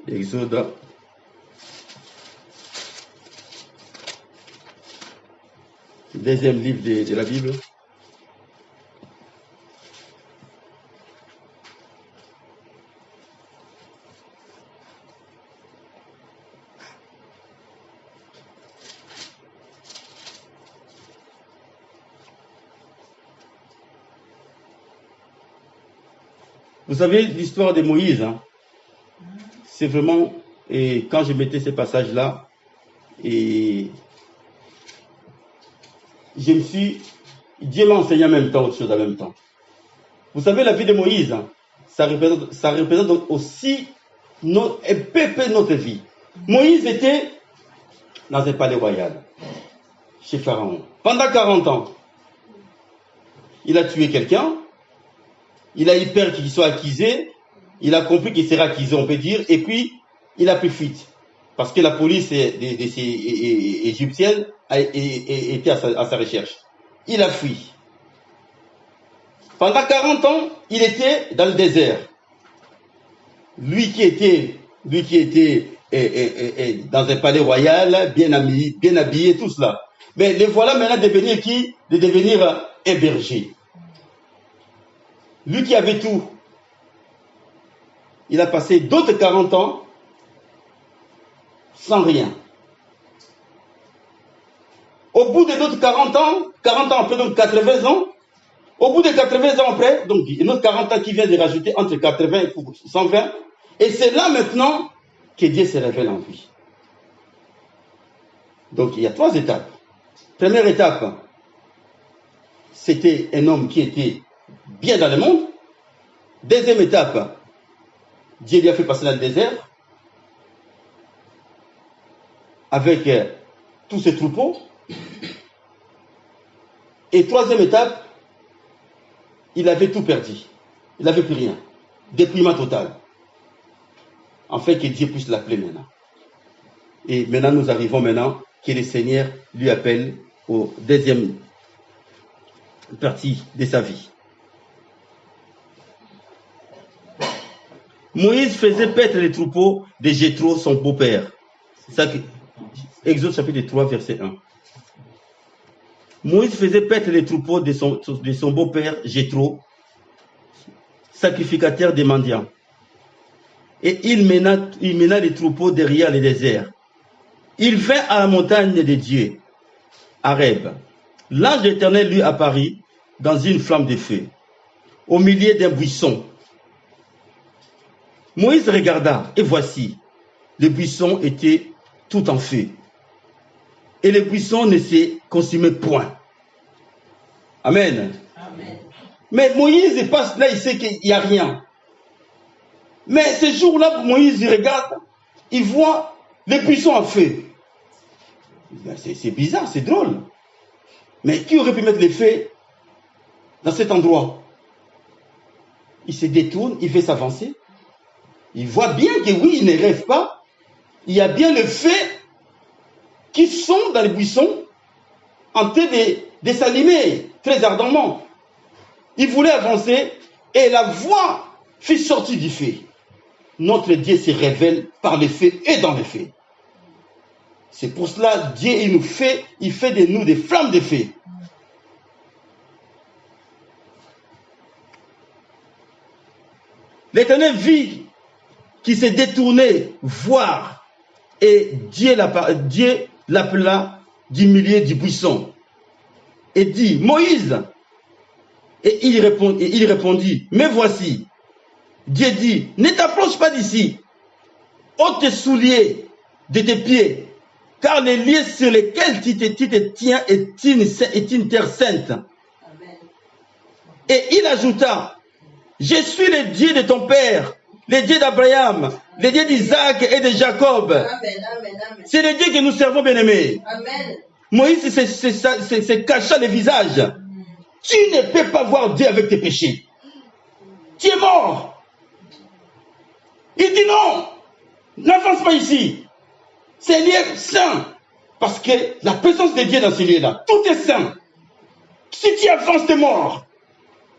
Exode. Deuxième livre de la Bible. Vous savez l'histoire de Moïse, hein? C'est vraiment, et quand je mettais ces passages-là, et Dieu m'a enseigné en même temps, autre chose en même temps. Vous savez, la vie de Moïse, hein, ça représente aussi un peu notre vie. Moïse était dans un palais royal, chez Pharaon, pendant 40 ans. Il a tué quelqu'un, il a eu peur qu'il soit accusé, il a compris qu'il serait accusé, on peut dire, et puis il a pris fuite. Parce que la police égyptienne était à sa recherche. Il a fui. Pendant 40 ans, il était dans le désert. Lui qui était dans un palais royal, bien habillé, tout cela. Mais le voilà maintenant devenir qui? De devenir un berger. Lui qui avait tout. Il a passé d'autres 40 ans sans rien. Au bout de d'autres 40 ans après, donc 80 ans, au bout de 80 ans après, donc une autre 40 ans qui vient de rajouter entre 80 et 120, et c'est là maintenant que Dieu se révèle en lui. Donc il y a 3 étapes. Première étape, c'était un homme qui était bien dans le monde. Deuxième étape, Dieu lui a fait passer dans le désert avec tous ses troupeaux. Et troisième étape, il avait tout perdu. Il n'avait plus rien. Dépouillement total. En fait, que Dieu puisse l'appeler maintenant. Et maintenant, nous arrivons maintenant que le Seigneur lui appelle au deuxième partie de sa vie. Moïse faisait paître les troupeaux de Jéthro, son beau-père. Exode chapitre 3, verset 1. Moïse faisait paître les troupeaux de son beau-père Jéthro, sacrificateur des mendiants. Et il mena les troupeaux derrière le désert. Il vint à la montagne de Dieu, à Horeb. L'ange de l'Éternel lui apparut dans une flamme de feu, au milieu d'un buisson. Moïse regarda, et voici, le buisson était tout en feu. Et le buisson ne se consumait point. Amen. Amen. Mais Moïse passe là, il sait qu'il n'y a rien. Mais ce jour-là, Moïse il regarde, il voit le buisson en feu. C'est bizarre, c'est drôle. Mais qui aurait pu mettre les feux dans cet endroit? Il se détourne, il fait s'avancer. Il voit bien que oui, il ne rêve pas. Il y a bien le feu qui sont dans les buissons en train de s'allumer très ardemment. Il voulait avancer et la voix fit sortir du feu. Notre Dieu se révèle par le feu et dans le feu. C'est pour cela Dieu il fait de nous des flammes de feu. L'Éternel vit qui s'est détourné voir et Dieu l'appela du milieu du buisson et dit Moïse. Et il répondit, me voici. Dieu dit, ne t'approche pas d'ici, ôte tes souliers de tes pieds, car les lieux sur lesquels tu te tiens est une terre sainte. Amen. Et il ajouta, je suis le Dieu de ton père, le Dieu d'Abraham, le Dieu d'Isaac et de Jacob. Amen. Amen. Amen. C'est le Dieu que nous servons, bien-aimés. Amen. Moïse se cacha le visage. Tu ne peux pas voir Dieu avec tes péchés. Tu es mort. Il dit non, n'avance pas ici. C'est un lieu saint. Parce que la présence de Dieu dans ce lieu-là, tout est saint. Si tu avances, tu es mort.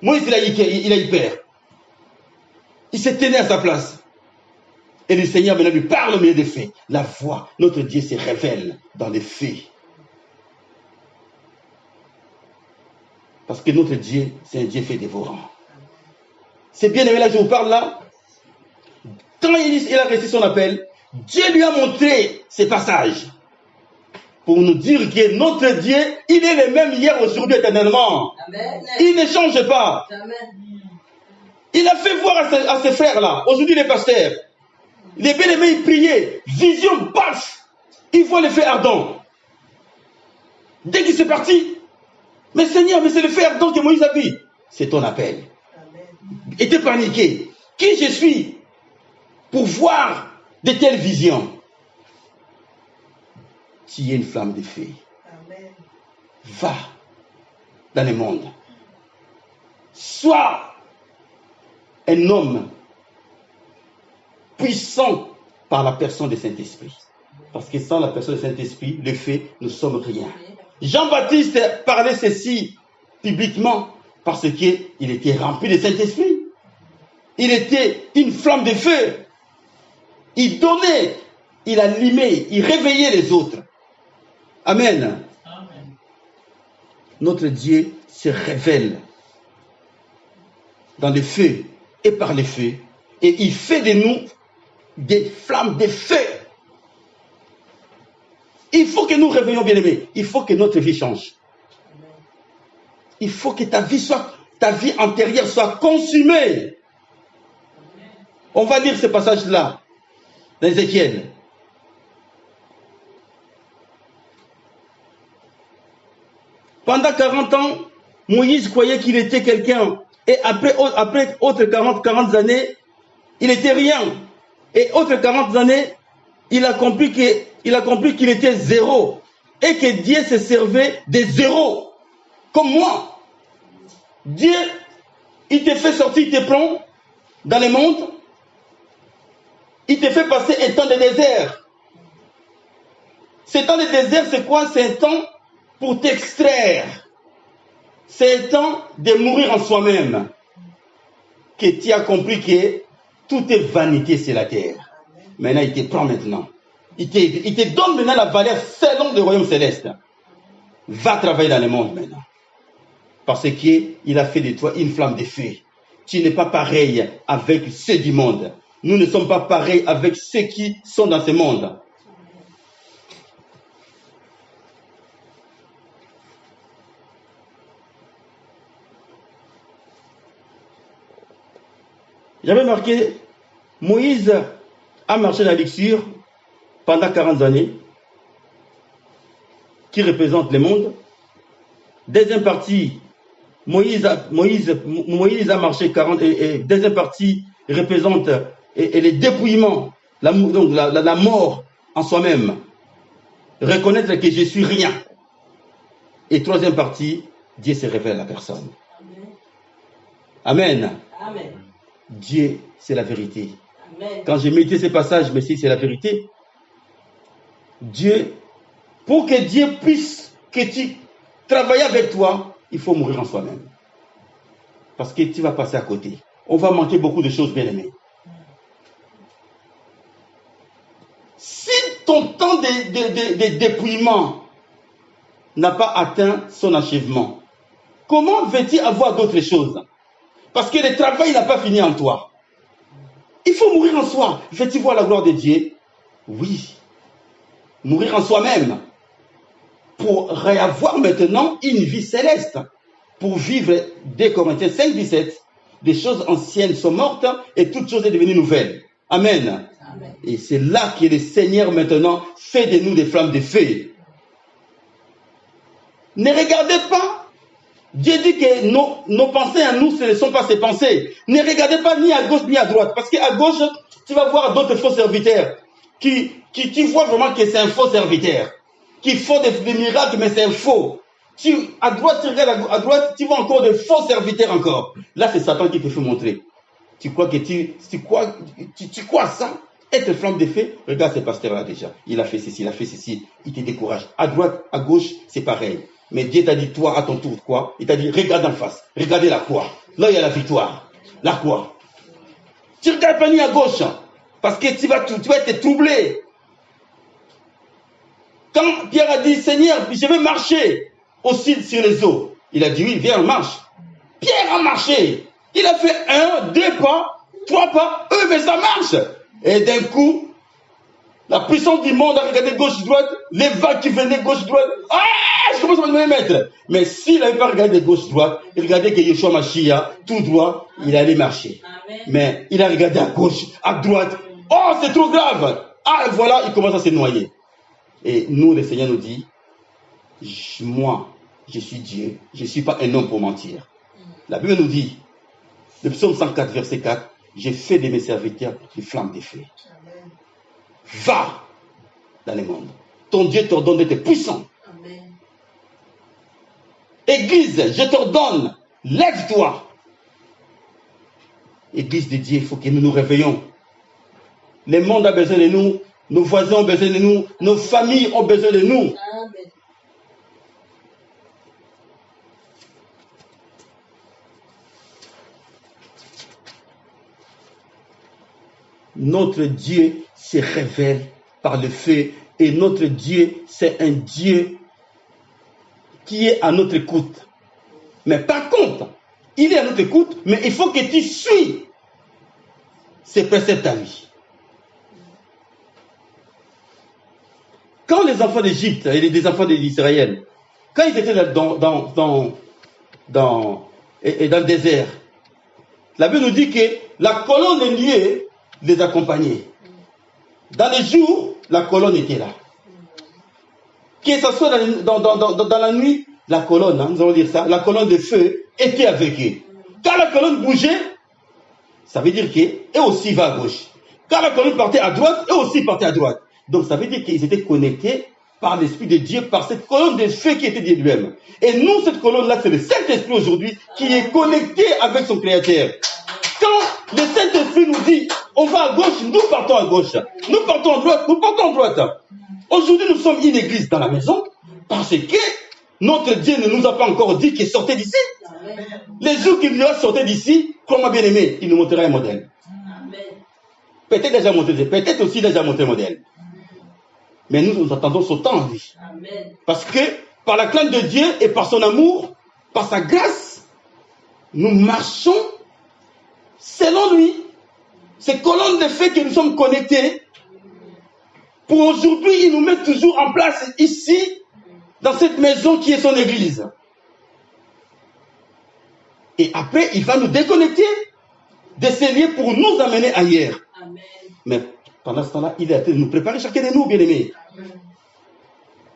Moïse, il a eu peur. Il s'est tenu à sa place. Et le Seigneur maintenant lui parle au milieu des faits. La voix, notre Dieu se révèle dans les faits. Parce que notre Dieu, c'est un Dieu fait dévorant. C'est bien aimé là, je vous parle là. Quand il a reçu son appel, Dieu lui a montré ces passages. Pour nous dire que notre Dieu, il est le même hier, aujourd'hui, éternellement. Amen. Il ne change pas. Amen. Il a fait voir à ses frères là, aujourd'hui les pasteurs. Les bien-aimés, ils priaient. Vision, paf! Ils voient le feu ardent. Dès qu'il s'est parti, mais Seigneur, mais c'est le feu ardent que Moïse a vu. C'est ton appel. Amen. Était paniqué. Qui je suis pour voir de telles visions? Tu es une flamme de feu. Amen. Va dans le monde. Sois un homme puissant par la personne du Saint-Esprit. Parce que sans la personne du Saint-Esprit, le fait, nous sommes rien. Jean-Baptiste parlait ceci publiquement parce qu'il était rempli de Saint-Esprit. Il était une flamme de feu. Il donnait, il allumait, il réveillait les autres. Amen. Amen. Notre Dieu se révèle dans le feu et par le feu. Et il fait de nous des flammes de feu. Il faut que nous réveillons, bien-aimés. Il faut que notre vie change. Il faut que ta vie antérieure soit consumée. On va lire ce passage-là, dans Ézéchiel. Pendant 40 ans, Moïse croyait qu'il était quelqu'un. Et après autres 40 années, il n'était rien. Et autres 40 années, il a compris qu'il était zéro. Et que Dieu se servait des zéros. Comme moi. Dieu, il te fait sortir, il te prend dans le monde. Il te fait passer un temps de désert. Ce temps de désert, c'est quoi? C'est un temps pour t'extraire. C'est un temps de mourir en soi-même. Que tu as compris que tout est vanité sur la terre. Maintenant, il te prend maintenant. Il te donne maintenant la valeur selon le royaume céleste. Va travailler dans le monde maintenant. Parce qu'il a fait de toi une flamme de feu. Tu n'es pas pareil avec ceux du monde. Nous ne sommes pas pareils avec ceux qui sont dans ce monde. J'avais marqué, Moïse a marché dans l'Ixure pendant 40 années, qui représente le monde. Deuxième partie, Moïse a marché 40, et deuxième partie représente et le dépouillement, donc la mort en soi-même. Reconnaître que je suis rien. Et troisième partie, Dieu se révèle à la personne. Amen. Amen. Dieu, c'est la vérité. Amen. Quand j'ai médité ces passages, je me suis dit, c'est la vérité. Dieu, pour que Dieu puisse que tu travailles avec toi, il faut mourir en soi-même. Parce que tu vas passer à côté. On va manquer beaucoup de choses, bien aimés. Si ton temps de dépouillement n'a pas atteint son achèvement, comment veux-tu avoir d'autres choses? Parce que le travail n'a pas fini en toi. Il faut mourir en soi. Veux-tu voir la gloire de Dieu? Oui. Mourir en soi-même. Pour réavoir maintenant une vie céleste. Pour vivre, 2 Corinthiens 5, 17, des choses anciennes sont mortes et toute chose est devenue nouvelle. Amen. Amen. Et c'est là que le Seigneur maintenant fait de nous des flammes de feu. Ne regardez pas. Dieu dit que nos pensées à nous, ce ne sont pas ses pensées. Ne regardez pas ni à gauche ni à droite. Parce qu'à gauche, tu vas voir d'autres faux serviteurs qui voient vraiment que c'est un faux serviteur. Qui font des miracles, mais c'est un faux. À droite, tu regardes à droite, tu vois encore de faux serviteurs encore. Là, c'est Satan qui te fait montrer. Tu crois que tu crois ça? Être flamme de feu, regarde ce pasteur-là déjà. Il a fait ceci, il a fait ceci. Il te décourage. À droite, à gauche, c'est pareil. Mais Dieu t'a dit, toi, à ton tour, quoi? Il t'a dit, regarde en face. Regardez la croix. Là, il y a la victoire. La croix. Tu ne regardes pas ni à gauche. Parce que tu vas être troublé. Quand Pierre a dit, Seigneur, je vais marcher aussi sur les eaux. Il a dit, oui, viens, on marche. Pierre a marché. Il a fait 1, 2 pas, 3 pas. Mais ça marche. Et d'un coup, la puissance du monde a regardé gauche-droite, les vagues qui venaient gauche-droite. Ah, je commence à me mettre. Mais s'il n'avait pas regardé gauche-droite, il regardait que Yeshua Mashiach, tout droit, il allait marcher. Amen. Mais il a regardé à gauche, à droite. Oh, c'est trop grave. Ah, voilà, il commence à se noyer. Et nous, le Seigneur nous dit, moi, je suis Dieu, je ne suis pas un homme pour mentir. La Bible nous dit, le psaume 104, verset 4, j'ai fait de mes serviteurs des flammes de feu. Va dans le monde. Ton Dieu t'ordonne d'être puissant. Amen. Église, je t'ordonne, lève-toi. Église de Dieu, il faut que nous nous réveillons. Le monde a besoin de nous, nos voisins ont besoin de nous, nos familles ont besoin de nous. Amen. Notre Dieu se révèle par le feu et notre Dieu, c'est un Dieu qui est à notre écoute. Mais par contre, il est à notre écoute, mais il faut que tu suis ses préceptes à lui. Quand les enfants d'Égypte et les enfants d'Israël, quand ils étaient dans le désert, la Bible nous dit que la colonne de nuée les accompagnait. Dans les jours, la colonne était là. Que ce soit dans la nuit, la colonne, nous allons dire ça, la colonne de feu était avec eux. Quand la colonne bougeait, Ça veut dire qu'eux aussi va à gauche. Quand la colonne partait à droite, eux aussi partaient à droite. Donc ça veut dire qu'ils étaient connectés par l'Esprit de Dieu, par cette colonne de feu qui était Dieu lui-même. Et nous, cette colonne-là, c'est le Saint-Esprit aujourd'hui qui est connecté avec son Créateur. Quand le Saint-Esprit nous dit, on va à gauche, nous partons à gauche. Nous partons à droite, nous partons à droite. Aujourd'hui, nous sommes une église dans la maison parce que notre Dieu ne nous a pas encore dit qu'il sortait d'ici. Les jours qu'il nous a sorti d'ici, comme bien aimé, il nous montrera un modèle. Peut-être déjà montré, peut-être aussi déjà montré un modèle. Mais nous attendons ce temps, lui. Parce que par la crainte de Dieu et par son amour, par sa grâce, nous marchons selon lui. Ces colonnes de feu que nous sommes connectés, pour aujourd'hui, il nous met toujours en place ici, dans cette maison qui est son église. Et après, il va nous déconnecter de ces lieux pour nous amener ailleurs. Amen. Mais pendant ce temps-là, il est en train de nous préparer, chacun de nous, bien-aimés.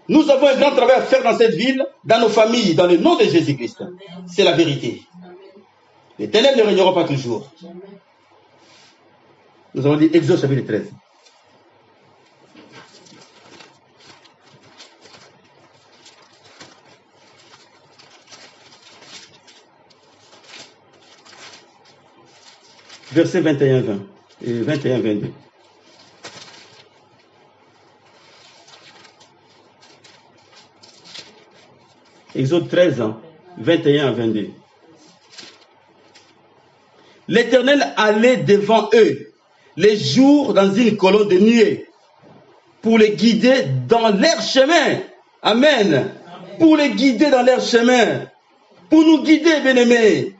Nous avons un grand travail à faire dans cette ville, dans nos familles, dans le nom de Jésus-Christ. C'est la vérité. Les ténèbres ne régneront pas toujours. Nous avons dit Exode chapitre 13. Versets 21-20 et 21-22. Exode 13, 21 à 22. L'Éternel allait devant eux les jours dans une colonne de nuée pour les guider dans leur chemin. Amen. Amen. Pour les guider dans leur chemin. Pour nous guider, bien-aimés.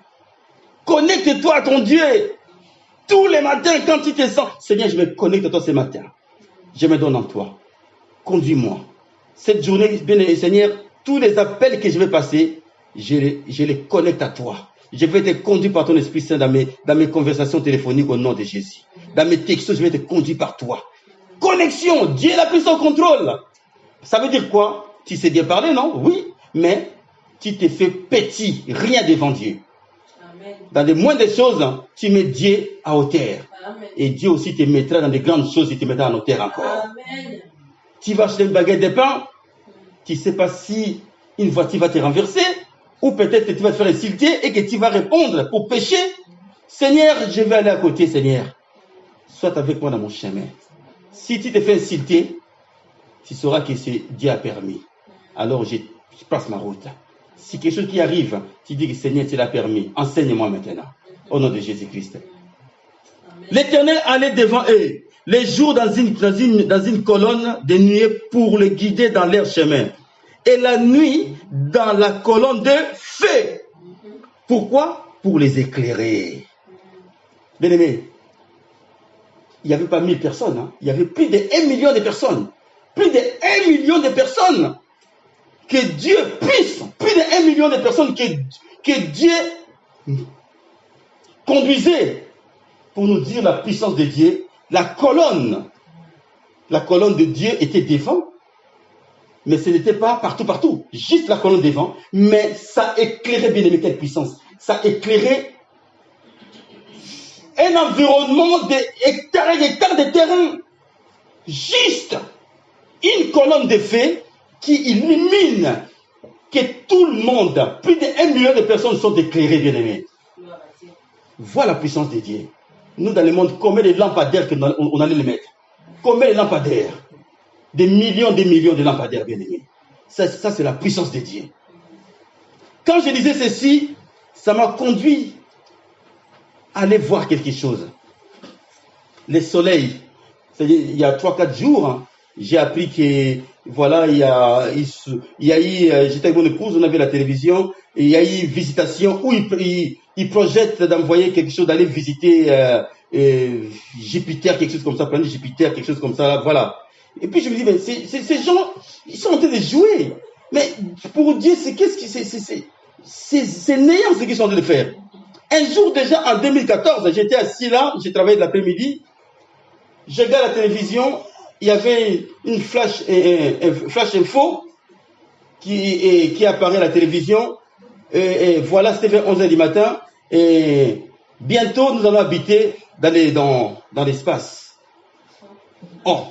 Connecte-toi à ton Dieu. Tous les matins, quand tu te sens, Seigneur, je me connecte à toi ce matin. Je me donne en toi. Conduis-moi. Cette journée, bien-aimé, Seigneur, tous les appels que je vais passer, je les connecte à toi. Je vais te conduire par ton Esprit Saint dans mes conversations téléphoniques au nom de Jésus. Dans mes textos, je vais te conduire par toi. Connexion, Dieu l'a pris son contrôle. Ça veut dire quoi? Tu sais bien parler, non? Oui, mais tu te fais petit, rien devant Dieu. Amen. Dans les moindres choses, tu mets Dieu à hauteur. Amen. Et Dieu aussi te mettra dans des grandes choses, il te mettra en hauteur encore. Amen. Tu vas acheter une baguette de pain, tu ne sais pas si une voiture va te renverser, ou peut-être que tu vas te faire insulter et que tu vas répondre pour pécher. Seigneur, je vais aller à côté, Seigneur. Sois avec moi dans mon chemin. Si tu te fais insulter, tu sauras que c'est Dieu a permis. Alors je passe ma route. Si quelque chose qui arrive, tu dis que Seigneur, tu l'as permis. Enseigne-moi maintenant. Au nom de Jésus-Christ. L'Éternel allait devant eux les jours dans une colonne de nuée pour les guider dans leur chemin. Et la nuit dans la colonne de feu. Pourquoi? Pour les éclairer. Bien aimé, il n'y avait pas 1000 personnes. Hein. Il y avait plus de 1 million de personnes. Plus de 1 million de personnes que Dieu puisse. Plus de 1 million de personnes que Dieu conduisait pour nous dire la puissance de Dieu. La colonne de Dieu était devant. Mais ce n'était pas partout. Juste la colonne devant. Mais ça éclairait, bien aimé, quelle puissance. Ça éclairait un environnement d'hectares et d'hectares de terrain. Juste une colonne de feu qui illumine que tout le monde, plus de 1 million de personnes sont éclairées, bien aimés. Voilà la puissance de Dieu. Nous, dans le monde, combien de lampadaires qu'on allait les mettre? Combien de lampadaires? Des millions de lampadaires, bien aimés. Ça c'est la puissance de Dieu. Quand je disais ceci, ça m'a conduit à aller voir quelque chose. Le soleil, c'est-à-dire, il y a 3-4 jours, hein, j'ai appris que, voilà, il y a eu, j'étais avec mon épouse, on avait la télévision, et il y a eu une visitation où il projette d'envoyer quelque chose, d'aller visiter Jupiter, quelque chose comme ça, planète Jupiter, quelque chose comme ça, là, voilà. Et puis je me dis, mais ces gens, ils sont en train de jouer. Mais pour Dieu, c'est néant ce qu'ils sont en train de faire. Un jour déjà, en 2014, j'étais assis là, j'ai travaillé de l'après-midi, je regarde la télévision, il y avait une flash info qui apparaît à la télévision, et voilà, c'était vers 11h du matin, et Bientôt, nous allons habiter dans l'espace. Oh,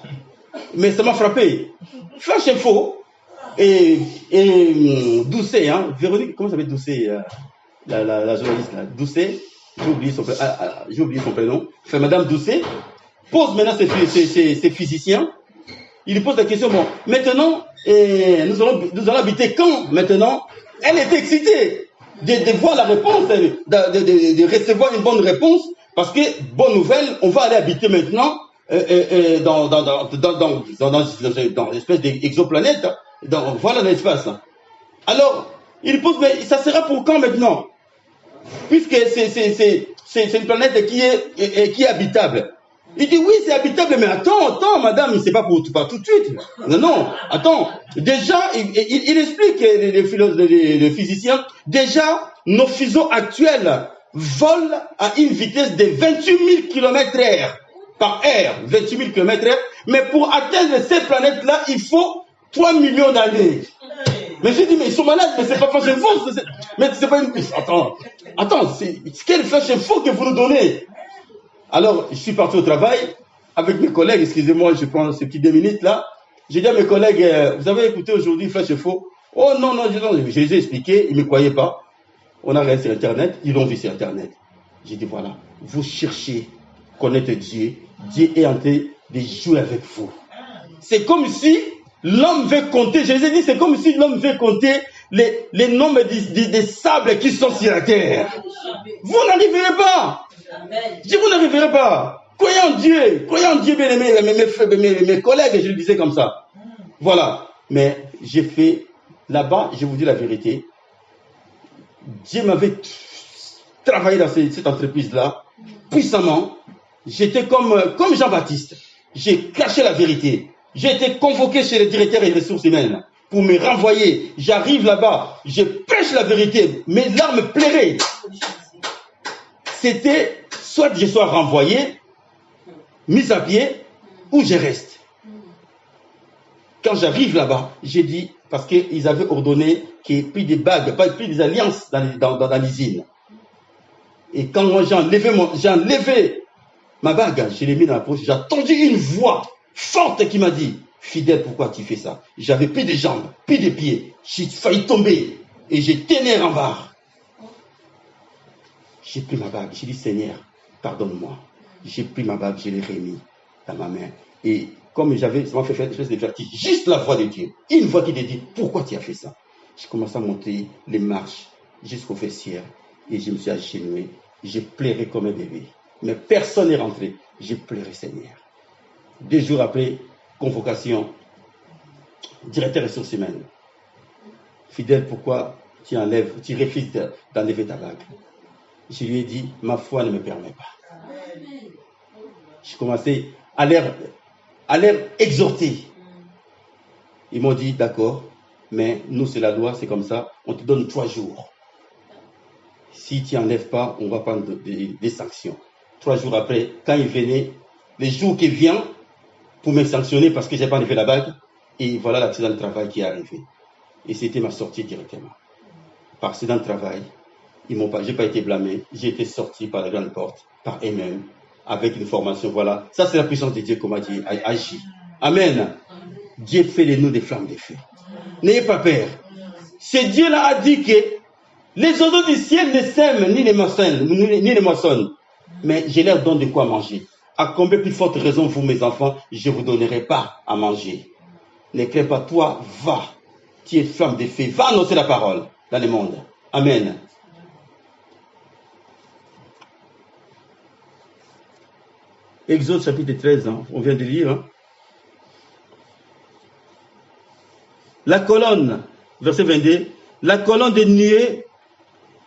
mais ça m'a frappé. Flash Info et Doucet, hein, Véronique, comment ça s'appelle Doucet, la journaliste là, Doucet, j'ai oublié son prénom. Enfin, Madame Doucet pose maintenant ses physiciens. Il lui pose la question, bon, maintenant, nous allons habiter quand maintenant? Elle est excitée de voir la réponse, de recevoir une bonne réponse, parce que, bonne nouvelle, on va aller habiter maintenant dans l'espèce d'exoplanète, voilà l'espace. Alors, il pose, mais ça sera pour quand maintenant? Puisque c'est une planète qui est habitable. Il dit oui, c'est habitable, mais attends, madame, c'est pas pas tout de suite. Non, attends. Déjà, il explique, les physiciens, déjà, nos fuseaux actuels volent à une vitesse de 28 000 km/h par heure, 28 000 km/h. Mais pour atteindre ces planètes-là, il faut 3 millions d'années. Mais j'ai dit, mais ils sont malades, mais c'est pas flash info. Mais c'est pas une. Attends, c'est quel flash info que vous nous donnez? Alors, je suis parti au travail avec mes collègues, excusez-moi, je prends ces petites 2 minutes là. J'ai dit à mes collègues, vous avez écouté aujourd'hui Flash Info? Oh non, je les ai expliqués, ils ne me croyaient pas. On a regardé sur Internet, ils l'ont vu sur Internet. J'ai dit voilà, vous cherchez connaître Dieu, Dieu est en train de jouer avec vous. C'est comme si l'homme veut compter, je les ai dit, c'est comme si l'homme veut compter les nombres des sables qui sont sur la terre. Vous n'arriverez pas. Je dis, vous n'arriverez pas. Croyez en Dieu, bien aimé, mes collègues, je le disais comme ça. Voilà. Mais j'ai fait, là-bas, je vous dis la vérité, Dieu m'avait travaillé dans cette entreprise-là, puissamment. J'étais comme Jean-Baptiste. J'ai caché la vérité. J'ai été convoqué chez le directeur des ressources humaines pour me renvoyer. J'arrive là-bas, je prêche la vérité, mes larmes pleuraient. C'était soit je sois renvoyé, mis à pied, ou je reste. Quand j'arrive là-bas, j'ai dit, parce qu'ils avaient ordonné qu'il n'y ait plus des bagues, plus des alliances dans l'usine. Et quand moi j'ai enlevé ma bague, je l'ai mis dans la poche, j'ai entendu une voix forte qui m'a dit, fidèle, pourquoi tu fais ça? J'avais plus de jambes, plus de pieds, j'ai failli tomber et j'ai tenu en barre. J'ai pris ma bague, j'ai dit Seigneur, pardonne-moi. J'ai pris ma bague, je l'ai remis dans ma main. Et comme ça m'a fait une espèce de vertige, juste la voix de Dieu, une voix qui te dit, pourquoi tu as fait ça? J'ai commencé à monter les marches jusqu'au vestiaire et je me suis agenouillé. J'ai pleuré comme un bébé. Mais personne n'est rentré. J'ai pleuré, Seigneur. 2 jours après, convocation, directeur des ressources humaines. Fidèle, pourquoi tu refuses d'enlever ta bague? Je lui ai dit, ma foi ne me permet pas. J'ai commencé à l'air exhorter. Ils m'ont dit, d'accord, mais nous c'est la loi, c'est comme ça, on te donne 3 jours. Si tu n'enlèves pas, on va prendre des sanctions. 3 jours après, quand il venait, les jours qui viennent pour me sanctionner parce que je n'ai pas enlevé la bague, et voilà l'accident de travail qui est arrivé. Et c'était ma sortie directement. Par accident de travail, je n'ai pas été blâmé, j'ai été sorti par la grande porte, par eux-mêmes, avec une formation. Voilà, ça c'est la puissance de Dieu, comment Dieu agit. Amen. Dieu fait de nous des flammes de feu. N'ayez pas peur. Ce Dieu-là a dit que les oiseaux du ciel ne sèment ni les moissonnent, mais je leur donne de quoi manger. À combien plus forte raison, vous, mes enfants, je ne vous donnerai pas à manger. Ne crains pas, toi, va. Tu es flamme de feu. Va annoncer la parole dans le monde. Amen. Exode chapitre 13, hein, on vient de lire. Hein. La colonne, verset 22, la colonne de nuée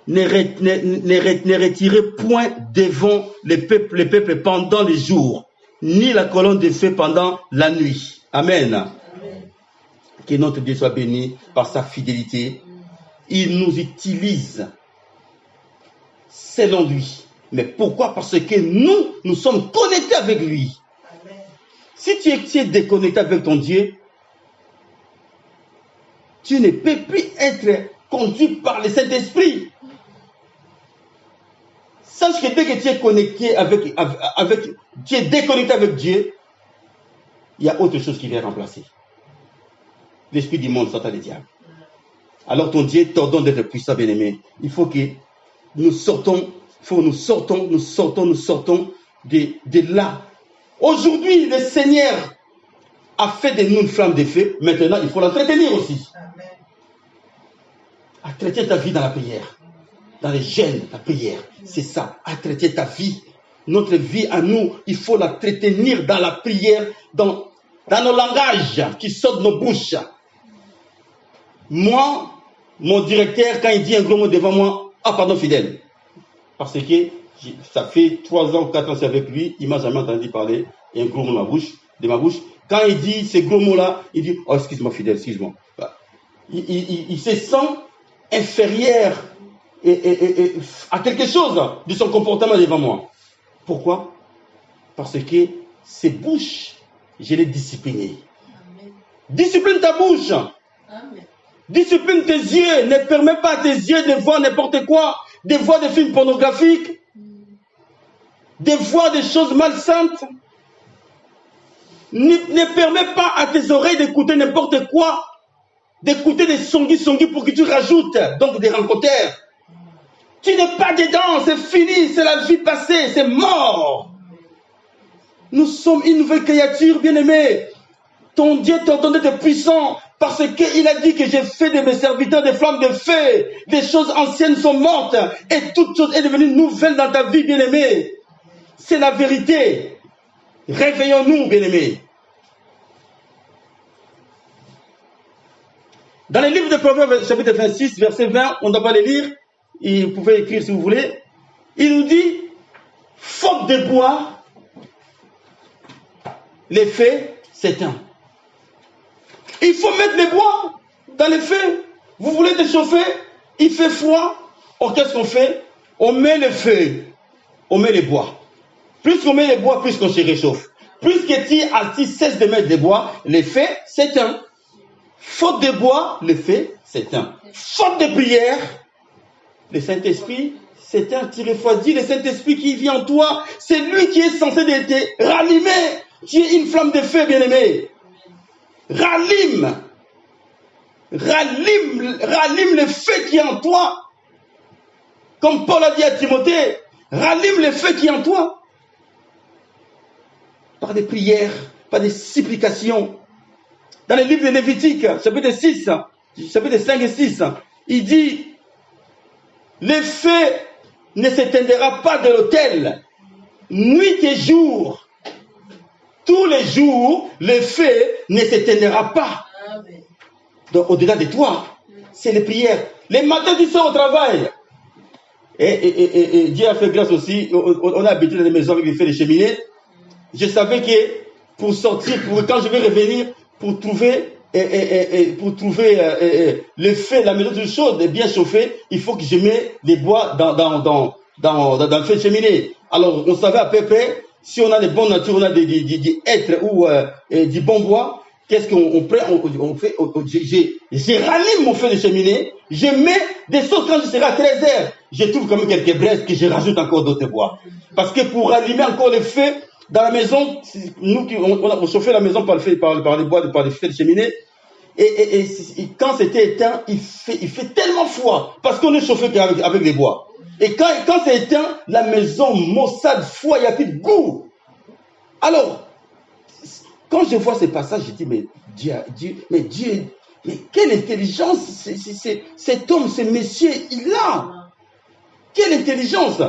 ne retirait point devant les peuples pendant les jours, ni la colonne de feu pendant la nuit. Amen. Amen. Que notre Dieu soit béni par sa fidélité. Il nous utilise selon lui. Mais pourquoi? Parce que nous sommes connectés avec lui. Amen. Si tu es déconnecté avec ton Dieu, tu ne peux plus être conduit par le Saint-Esprit. Sache que dès que tu es connecté tu es déconnecté avec Dieu, il y a autre chose qui vient remplacer. L'esprit du monde, Satan, le diable. Alors ton Dieu t'ordonne d'être puissant, bien-aimé. Il faut que nous sortons de là. Aujourd'hui, le Seigneur a fait de nous une flamme de feu. Maintenant, il faut l'entretenir aussi. Amen. À traiter ta vie dans la prière. Dans les jeûnes, la prière. C'est ça. À traiter ta vie. Notre vie à nous, il faut la entretenir dans la prière, dans nos langages qui sortent de nos bouches. Moi, mon directeur, quand il dit un gros mot devant moi, ah pardon fidèle. Parce que ça fait 3 ans, 4 ans, c'est avec lui, il m'a jamais entendu parler, un gros mot de ma bouche. Quand il dit ces gros mots-là, il dit, oh excuse-moi fidèle, excuse-moi. Il se sent inférieur à quelque chose de son comportement devant moi. Pourquoi? Parce que ces bouches, je les disciplinées. Amen. Discipline ta bouche. Amen. Discipline tes yeux. Ne permets pas à tes yeux de voir n'importe quoi, de voir des films pornographiques, de voir des choses malsaines. Ne permets pas à tes oreilles d'écouter n'importe quoi, d'écouter des songis pour que tu rajoutes donc des rencontres. Tu n'es pas dedans, c'est fini, c'est la vie passée, c'est mort. Nous sommes une nouvelle créature, bien-aimée. Ton Dieu t'ordonne d'être puissant parce qu'il a dit que j'ai fait de mes serviteurs des flammes de feu. Des choses anciennes sont mortes et toute chose est devenue nouvelle dans ta vie, bien-aimée. C'est la vérité. Réveillons-nous, bien-aimés. Dans le livre de Proverbes, chapitre 26, verset 20, on ne doit pas le lire. Vous pouvez écrire si vous voulez. Il nous dit, faute de bois, les feux s'éteignent. Il faut mettre les bois dans les feux. Vous voulez te chauffer, il fait froid. Or, qu'est-ce qu'on fait? On met le feu, on met les bois. Plus qu'on met les bois, plus qu'on se réchauffe. Plus que tu cesses de mettre des bois, les feux s'éteignent. Faute de bois, le feu s'éteint. Faute de prière, le Saint-Esprit s'éteint. Tu refroidis le Saint-Esprit qui vit en toi. C'est lui qui est censé te rallumer. Tu es une flamme de feu, bien-aimé. Rallume le feu qui est en toi. Comme Paul a dit à Timothée, rallume le feu qui est en toi. Par des prières, par des supplications. Dans le livre de Lévitique, chapitre 6, chapitre 5 et 6, il dit, le feu ne s'éteindra pas de l'autel, nuit et jour. Tous les jours, le feu ne s'éteindra pas. Amen. Donc, au-delà de toi, c'est les prières. Les matins, tu sors au travail. Et Dieu a fait grâce aussi. On a habité dans des maisons avec des feux de cheminée. Je savais que pour sortir, quand je vais revenir, pour trouver le feu, la maison chaude et bien chauffée, il faut que je mette les bois dans le feu de cheminée. Alors, on savait à peu près, si on a des bonnes natures, on a des êtres ou du bon bois, qu'est-ce qu'on fait? Je rallume mon feu de cheminée, je mets des sauces quand je serai à 13h. Je trouve quand même quelques braises que je rajoute encore d'autres bois. Parce que pour rallumer encore le feu, dans la maison, nous on chauffait la maison par les bois, par les feux de cheminée, et quand c'était éteint, il fait tellement froid, parce qu'on est chauffé avec les bois. Et quand c'est éteint, la maison maussade, froid, il n'y a plus de goût. Alors, quand je vois ces passages, je dis, mais Dieu, mais quelle intelligence cet homme, ce monsieur, il a. Quelle intelligence.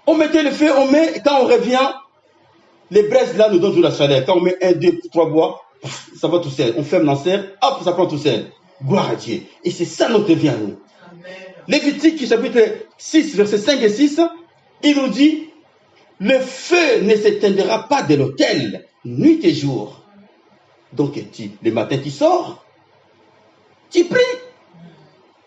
On mettait le feu, quand on revient, les braises là nous donnent de la chaleur. Quand on met 1, 2, 3 bois, ça va tout seul. On ferme l'enserre, hop, ça prend tout seul. Gloire à Dieu. Et c'est ça notre vie à nous. Lévitique chapitre 6, versets 5 et 6, il nous dit, le feu ne s'éteindra pas de l'autel, nuit et jour. Donc, le matin tu sors, tu pries.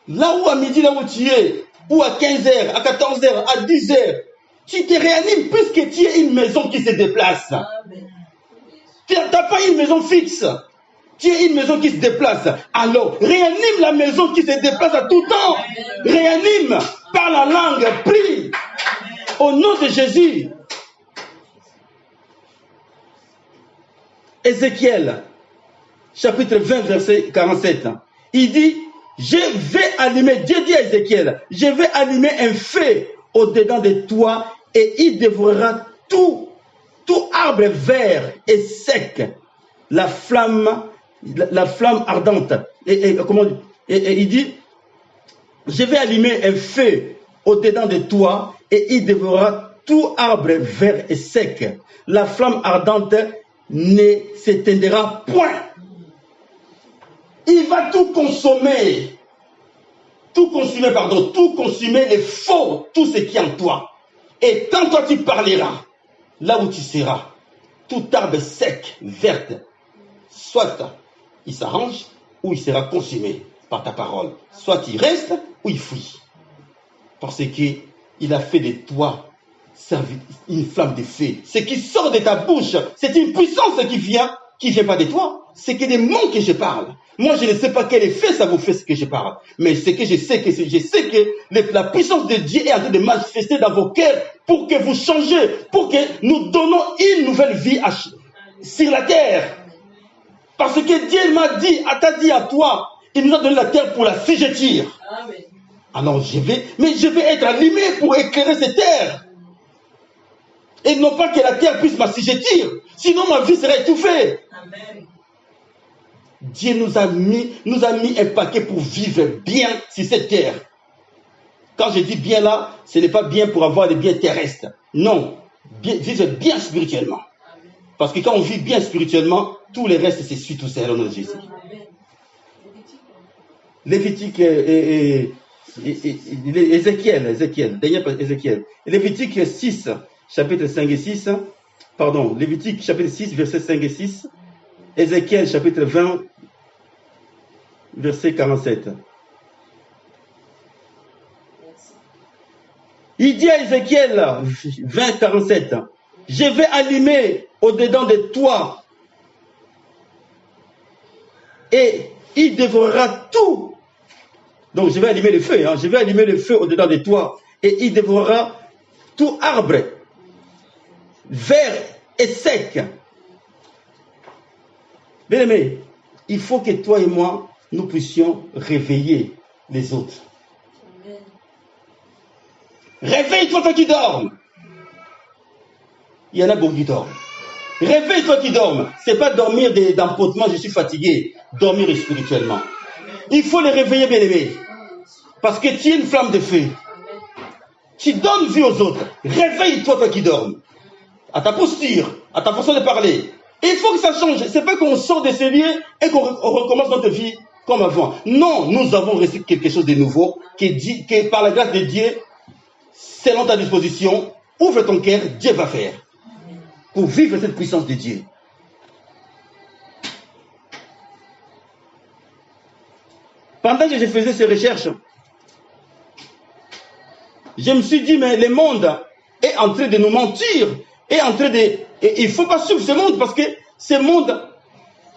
Là où à midi, là où tu es, ou à 15h, à 14h, à 10h, tu te réanimes puisque tu es une maison qui se déplace. Tu n'as pas une maison fixe. Tu es une maison qui se déplace. Alors, réanime la maison qui se déplace à tout temps. Réanime par la langue. Prie. Au nom de Jésus. Ézéchiel, chapitre 20, verset 47. Il dit, je vais allumer, Dieu dit à Ézéchiel, je vais allumer un feu au-dedans de toi et il dévorera tout arbre vert et sec, la flamme ardente. Et il dit, je vais allumer un feu au-dedans de toi et il dévorera tout arbre vert et sec. La flamme ardente ne s'éteindra point. Il va tout consumer, tout consumer les faux, tout ce qui est en toi. Et quand toi tu parleras, là où tu seras, tout arbre sec, verte, soit il s'arrange ou il sera consumé par ta parole. Soit il reste ou il fuit. Parce qu'il a fait de toi une flamme de feu. Ce qui sort de ta bouche, c'est une puissance qui vient pas de toi. C'est que des mots que je parle. Moi, je ne sais pas quel effet ça vous fait ce que je parle. Mais ce que je sais que la puissance de Dieu est en train de manifester dans vos cœurs pour que vous changez, pour que nous donnons une nouvelle vie sur la terre. Parce que Dieu t'a dit à toi, il nous a donné la terre pour la assujettir. Amen. Alors je vais être allumé pour éclairer cette terre. Et non pas que la terre puisse m'assujettir. Sinon ma vie serait étouffée. Amen. Dieu nous a mis un paquet pour vivre bien sur cette terre. Quand je dis bien là, ce n'est pas bien pour avoir des biens terrestres. Non, vivre bien spirituellement. Parce que quand on vit bien spirituellement, tout le reste se suit tout seul au nom de Jésus. Lévitique Ézéchiel. Lévitique 6, chapitre 5 et 6. Pardon, Lévitique chapitre 6, verset 5 et 6. Ézéchiel chapitre 20, verset 47. Il dit à Ézéchiel 20, 47, je vais allumer au-dedans de toi et il dévorera tout. Donc je vais allumer le feu, je vais allumer le feu au-dedans de toi et il dévorera tout arbre vert et sec. Bien aimé, il faut que toi et moi, nous puissions réveiller les autres. Amen. Réveille-toi toi qui dormes. Il y en a beaucoup qui dorment. Réveille-toi qui dormes. Ce n'est pas dormir d'empotement, je suis fatigué. Dormir spirituellement. Il faut les réveiller, bien aimé. Parce que tu es une flamme de feu. Tu donnes vie aux autres. Réveille-toi toi qui dormes. À ta posture, à ta façon de parler. Il faut que ça change. Ce n'est pas qu'on sort de ces lieux et qu'on recommence notre vie comme avant. Non, nous avons reçu quelque chose de nouveau que par la grâce de Dieu, selon ta disposition, ouvre ton cœur, Dieu va faire. Pour vivre cette puissance de Dieu. Pendant que je faisais ces recherches, je me suis dit, mais le monde est en train de nous mentir. Et il ne faut pas suivre ce monde parce que ce monde,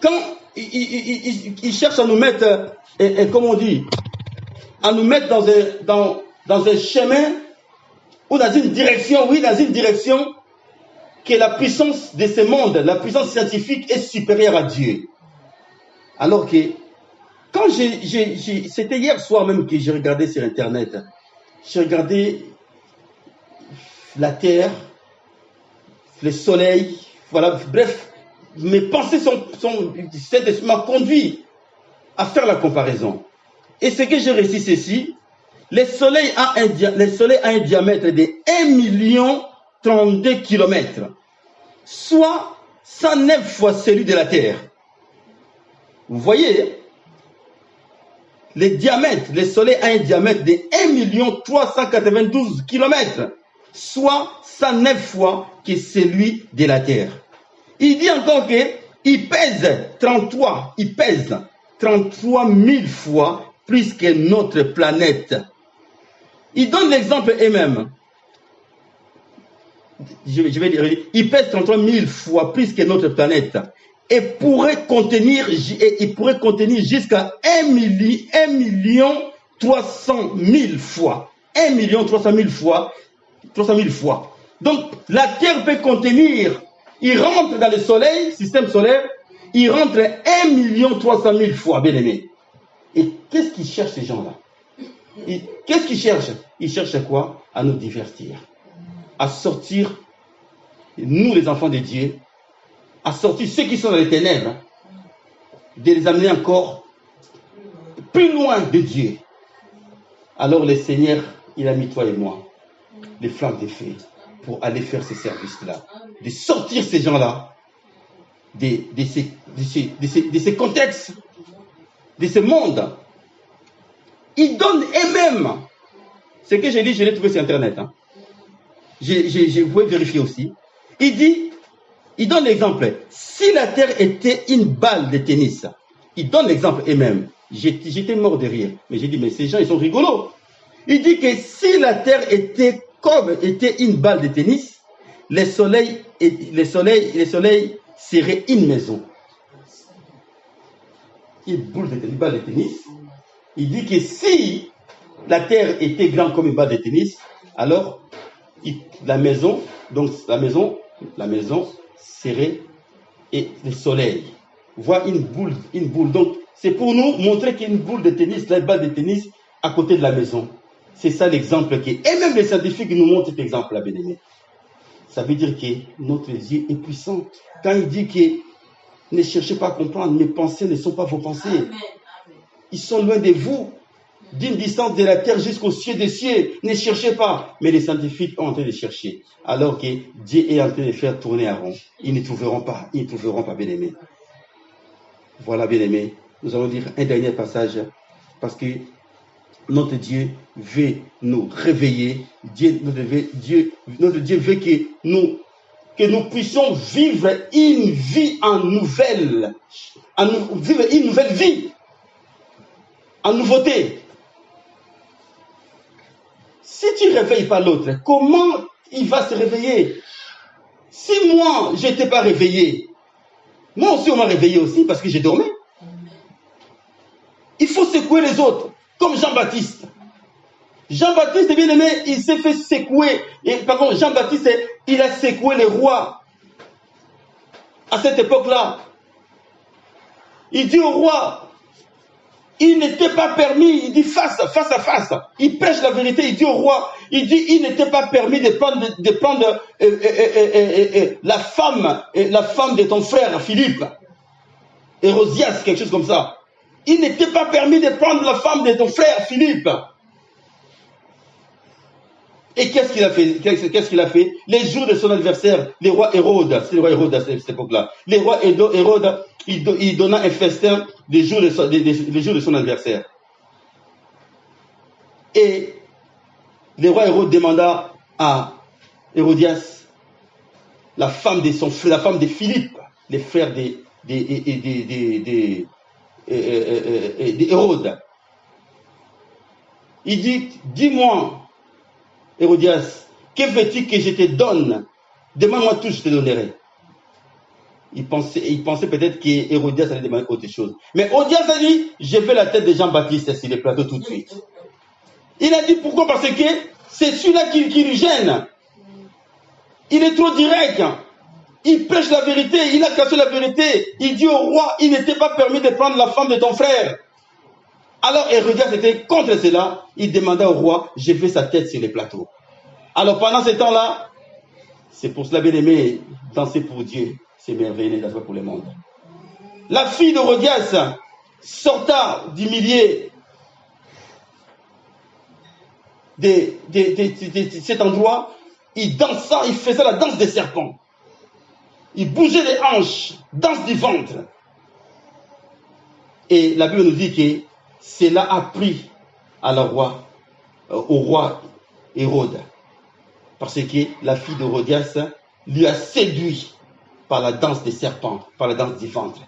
quand il cherche à nous mettre, comme on dit, à nous mettre dans un chemin ou dans une direction, que la puissance de ce monde, la puissance scientifique est supérieure à Dieu. Alors que, quand c'était hier soir même que j'ai regardé sur Internet, j'ai regardé la Terre, le soleil, voilà, bref, mes pensées m'a conduit à faire la comparaison. Et ce que j'ai réussi, c'est ceci, le soleil a un diamètre de 1,032 km, soit 109 fois celui de la Terre. Vous voyez, le soleil a un diamètre de 1,392 km, soit 109 fois que celui de la Terre. Il dit encore qu'il pèse 33 000 fois plus que notre planète. Il donne l'exemple eux-mêmes. Je vais dire, il pèse 33 000 fois plus que notre planète et il pourrait contenir jusqu'à 1 300 000 fois. 1 300 000 fois 300 000 fois. Donc, la terre peut contenir, il rentre dans le soleil, système solaire, il rentre 1 300 000 fois, bien aimé. Et qu'est-ce qu'ils cherchent ces gens-là? Qu'est-ce qu'ils cherchent? Ils cherchent quoi? À nous divertir, à sortir, nous les enfants de Dieu, à sortir ceux qui sont dans les ténèbres, de les amener encore plus loin de Dieu. Alors le Seigneur, il a mis toi et moi, les flammes de feu, pour aller faire ce service-là, de sortir ces gens-là de ces contextes, de ce monde. Ils donnent eux-mêmes. Ce que j'ai dit, je l'ai trouvé sur Internet. Hein. Vous pouvez vérifier aussi. Il donne l'exemple. Si la terre était une balle de tennis, il donne l'exemple eux-mêmes. J'étais mort de rire. Mais j'ai dit, mais ces gens, ils sont rigolos. Il dit que si la terre était une balle de tennis, le soleil serait une maison. Une balle de tennis. Il dit que si la terre était grande comme une balle de tennis, alors la maison serait et le soleil. Voit une boule. Donc, c'est pour nous montrer qu'il y a une boule de tennis, la balle de tennis, à côté de la maison. C'est ça l'exemple qui est. Et même les scientifiques nous montrent cet exemple-là, bien-aimé. Ça veut dire que notre Dieu est puissant. Quand il dit que ne cherchez pas à comprendre, mes pensées ne sont pas vos pensées. Amen. Ils sont loin de vous, d'une distance de la terre jusqu'au ciel des cieux. Ne cherchez pas. Mais les scientifiques ont en train de chercher. Alors que Dieu est en train de faire tourner à rond. Ils ne trouveront pas, bien-aimés. Voilà, bien-aimés. Nous allons dire un dernier passage parce que notre Dieu veut nous réveiller. Notre Dieu veut que nous puissions vivre une vie vivre une nouvelle vie, en nouveauté. Si tu ne réveilles pas l'autre, comment il va se réveiller? Si moi, je n'étais pas réveillé, moi aussi, on m'a réveillé aussi parce que j'ai dormi. Il faut secouer les autres, comme Jean-Baptiste. Jean-Baptiste, bien aimé, il s'est fait secouer. Et par contre, Jean-Baptiste, il a secoué les rois. À cette époque-là, il dit au roi, il n'était pas permis, il dit face à face. Il prêche la vérité, il dit au roi, il n'était pas permis de prendre la femme de ton frère Philippe. Hérodias, quelque chose comme ça. Il n'était pas permis de prendre la femme de ton frère Philippe. Et qu'est-ce qu'il a fait? Les jours de son adversaire, les rois Hérode, c'est le roi Hérode à cette époque-là. Les rois Hérode, il donna un festin les jours de son adversaire. Et le roi Hérode demanda à Hérodias, la femme de Philippe, les frères d'Hérode. Il dit, dis-moi, Hérodias, que veux-tu que je te donne? Demande-moi tout, je te donnerai. Il pensait peut-être qu'Hérodias allait demander autre chose. Mais Hérodias a dit, je veux la tête de Jean-Baptiste sur le plateau tout de suite. Il a dit pourquoi? Parce que c'est celui-là qui lui gêne. Il est trop direct. Il prêche la vérité, il a caché la vérité. Il dit au roi, il n'était pas permis de prendre la femme de ton frère. Alors Hérodias était contre cela. Il demanda au roi, je veux sa tête sur les plateaux. Alors pendant ce temps-là, c'est pour cela, bien aimé, danser pour Dieu, c'est merveilleux d'être pour le monde. La fille d'Hérodias sorta du milieu de cet endroit. Il dansait, il faisait la danse des serpents. Il bougeait les hanches, danse du ventre. Et la Bible nous dit que cela a pris au roi Hérode. Parce que la fille d'Hérodias lui a séduit par la danse des serpents, par la danse du ventre.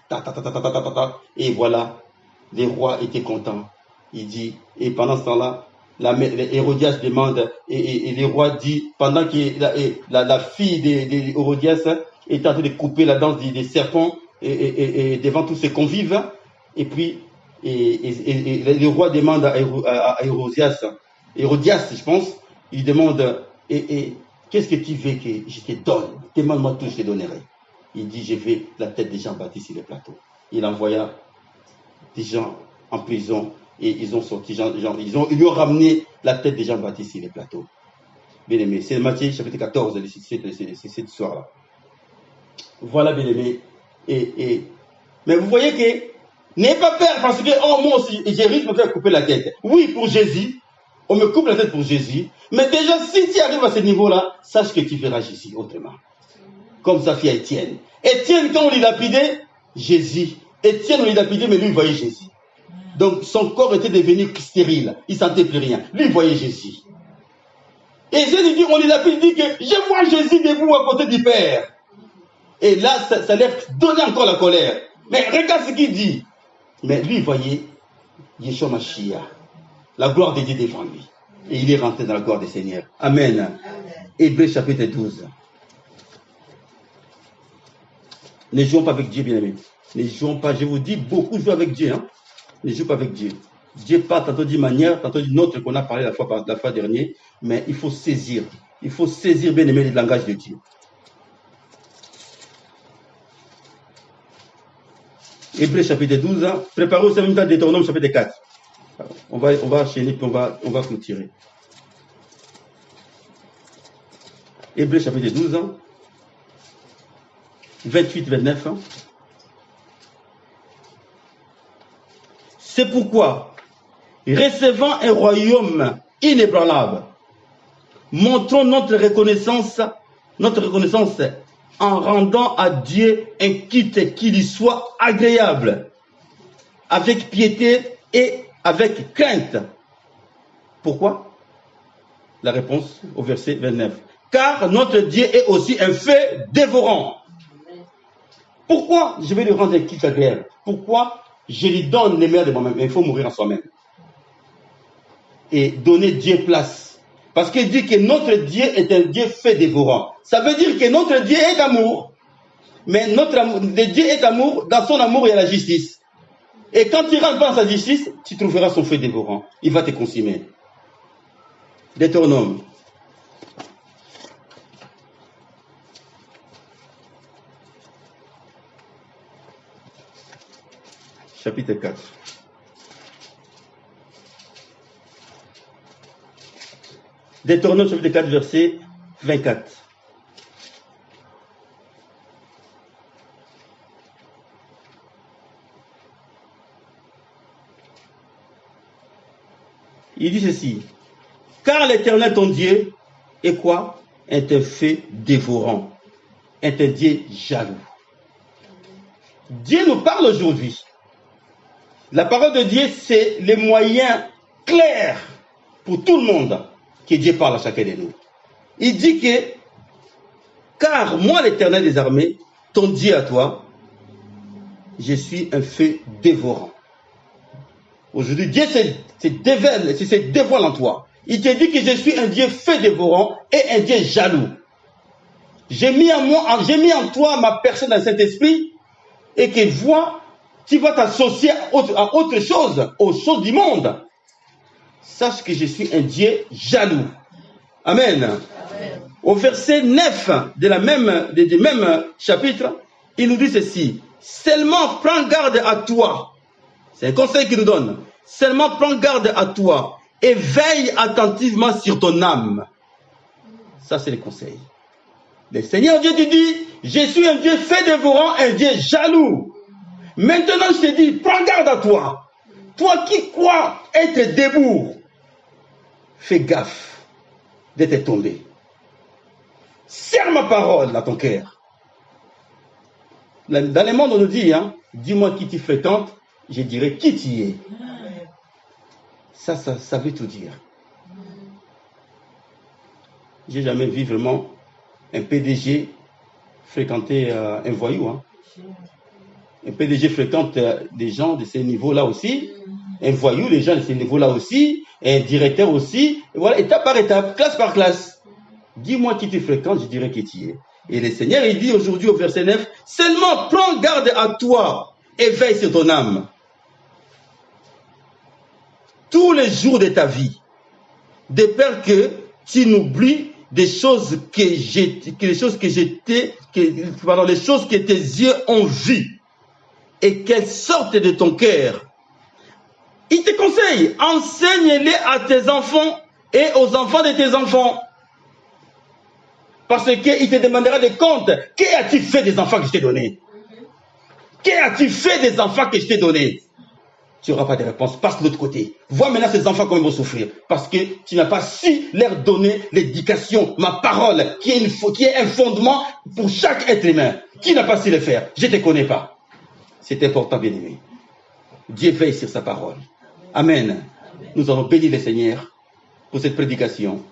Et voilà, les rois étaient contents. Il dit, et pendant ce temps-là, Hérodias demande, et le roi dit, pendant que la fille d'Hérodias est en train de couper la danse des serpents et devant tous ses convives, et puis le roi demande à Hérodias, je pense, il demande Et qu'est-ce que tu veux que je te donne? Demande-moi tout, je te donnerai. Il dit, je veux la tête de Jean-Baptiste sur le plateau. Il envoya des gens en prison et ils ont sorti, ils lui ont ramené la tête de Jean-Baptiste sur le plateau. Bien aimé, c'est Matthieu chapitre 14, c'est cette histoire-là. Voilà, bien aimé. Mais vous voyez que, n'ayez pas peur parce que, oh, moi aussi, j'ai risque de me faire couper la tête. Oui, pour Jésus, on me coupe la tête pour Jésus. Mais déjà, si tu arrives à ce niveau-là, sache que tu verras Jésus autrement. Comme sa fille Étienne. Étienne, quand on lui lapidait, Jésus. Étienne, on lui lapidait, mais lui, il voyait Jésus. Donc, son corps était devenu stérile. Il ne sentait plus rien. Lui, il voyait Jésus. Et Jésus dit, on lui lapide, il dit que je vois Jésus debout à côté du Père. Et là, ça leur donnait encore la colère. Mais regarde ce qu'il dit. Mais lui, il voyait Yeshua Mashiach, la gloire de Dieu devant lui. Et il est rentré dans la gloire du Seigneur. Amen. Hébreux chapitre 12. Ne jouons pas avec Dieu, bien-aimés. Ne jouons pas, je vous dis, beaucoup jouent avec Dieu. Hein? Ne jouons pas avec Dieu. Dieu parle tantôt d'une manière, tantôt d'une autre qu'on a parlé la fois dernière. Mais il faut saisir. Il faut saisir, bien-aimés, le langage de Dieu. Hébreux chapitre 12. Hein? Préparez aussi en même temps Deutéronome chapitre 4. On va enchaîner puis on va clôturer. Hébreux chapitre 12. Hein? 28-29. Hein? C'est pourquoi, recevant un royaume inébranlable, montrons notre reconnaissance en rendant à Dieu un culte qui lui soit agréable, avec piété et avec crainte. Pourquoi? La réponse au verset 29. Car notre Dieu est aussi un feu dévorant. Pourquoi je vais lui rendre un culte agréable? Pourquoi je lui donne les meilleurs de moi-même? Il faut mourir en soi-même. Et donner Dieu place. Parce qu'il dit que notre Dieu est un Dieu feu dévorant. Ça veut dire que notre Dieu est amour. Mais le Dieu est amour. Dans son amour, il y a la justice. Et quand tu rentres dans sa justice, tu trouveras son feu dévorant. Il va te consumer. Deutéronome. Chapitre 4. Deutéronome chapitre 4, verset 24. Il dit ceci. Car l'Éternel ton Dieu est quoi? Est un feu dévorant. Est un Dieu jaloux. Dieu nous parle aujourd'hui. La parole de Dieu, c'est les moyens clairs pour tout le monde que Dieu parle à chacun de nous. Il dit que, car moi, l'Éternel des armées, ton Dieu à toi, je suis un feu dévorant. Aujourd'hui, Dieu se dévoile en toi. Il te dit que je suis un Dieu feu dévorant et un Dieu jaloux. J'ai mis en toi ma personne dans le Saint-Esprit et que tu vas t'associer à autre chose, aux choses du monde. Sache que je suis un Dieu jaloux. Amen. Amen. Au verset 9 du même chapitre, il nous dit ceci. Seulement prends garde à toi. C'est un conseil qu'il nous donne. Seulement prends garde à toi et veille attentivement sur ton âme. Ça, c'est le conseil. Le Seigneur Dieu te dit, je suis un Dieu fait dévorant, un Dieu jaloux. Maintenant, je te dis, prends garde à toi. Toi qui crois être debout, fais gaffe d'être tombé. Serre ma parole à ton cœur. Dans le monde, on nous dit, hein, dis-moi qui tu fréquentes, je dirai qui tu es. Ça veut tout dire. J'ai jamais vu vraiment un PDG fréquenter un voyou. Hein. Un PDG fréquente des gens de ces niveaux-là aussi. Un voyou, les gens de ces niveaux-là aussi. Un directeur aussi. Et voilà, étape par étape, classe par classe. Dis-moi qui tu fréquentes, je dirai qui tu es. Et le Seigneur, il dit aujourd'hui au verset 9, seulement prends garde à toi et veille sur ton âme. Tous les jours de ta vie, de peur que tu n'oublies les choses que tes yeux ont vues et qu'elles sortent de ton cœur. Il te conseille, enseigne-les à tes enfants et aux enfants de tes enfants. Parce qu'il te demandera des comptes. Qu'as-tu fait des enfants que je t'ai donnés? Qu'as-tu fait des enfants que je t'ai donnés? Tu n'auras pas de réponse. Passe de l'autre côté. Vois maintenant ces enfants comment ils vont souffrir. Parce que tu n'as pas su leur donner l'éducation, ma parole, qui est un fondement pour chaque être humain. Tu n'as pas su le faire. Je ne te connais pas. C'est important, bien-aimé. Dieu veille sur sa parole. Amen. Nous allons bénir le Seigneur pour cette prédication.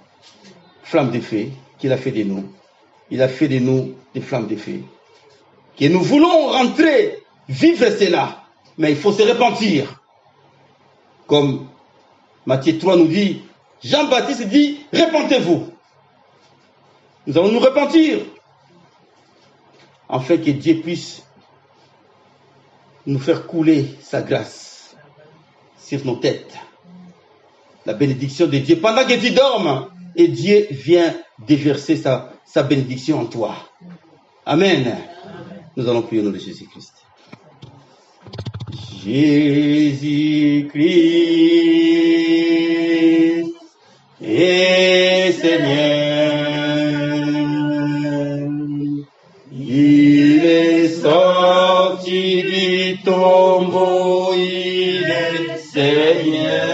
Flamme de feu qu'il a fait de nous. Il a fait de nous des flammes de feu. Que nous voulons rentrer, vivre cela. Mais il faut se repentir. Comme Matthieu 3 nous dit, Jean-Baptiste dit, repentez-vous. Nous allons nous repentir. Afin que Dieu puisse nous faire couler sa grâce sur nos têtes. La bénédiction de Dieu pendant que tu dormes. Et Dieu vient déverser sa bénédiction en toi. Amen. Nous allons prier au nom de Jésus-Christ. Jésus-Christ est Seigneur. Il est sorti du tombeau, il est Seigneur.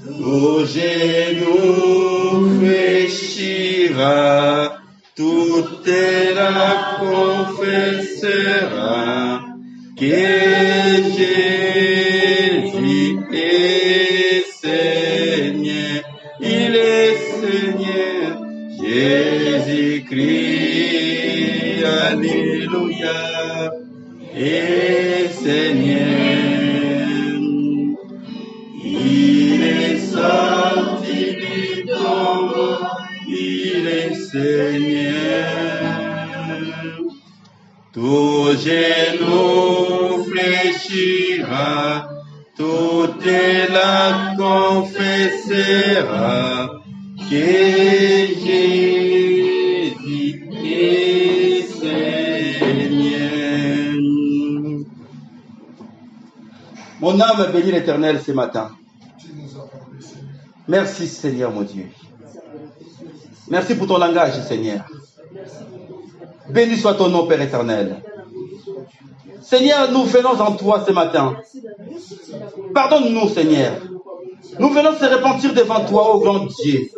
Tout genou fléchira, toute la confessera que Jésus est Seigneur. Il est Seigneur, Jésus-Christ, alléluia, est Seigneur. Il est sorti du tombeau, il est Seigneur. Tout genou fléchira, toute la confessera que Jésus est Seigneur. Mon âme bénit l'Éternel ce matin. Merci Seigneur mon Dieu. Merci pour ton langage Seigneur. Béni soit ton nom Père éternel. Seigneur, nous venons en toi ce matin. Pardonne-nous Seigneur. Nous venons se repentir devant toi, ô grand Dieu.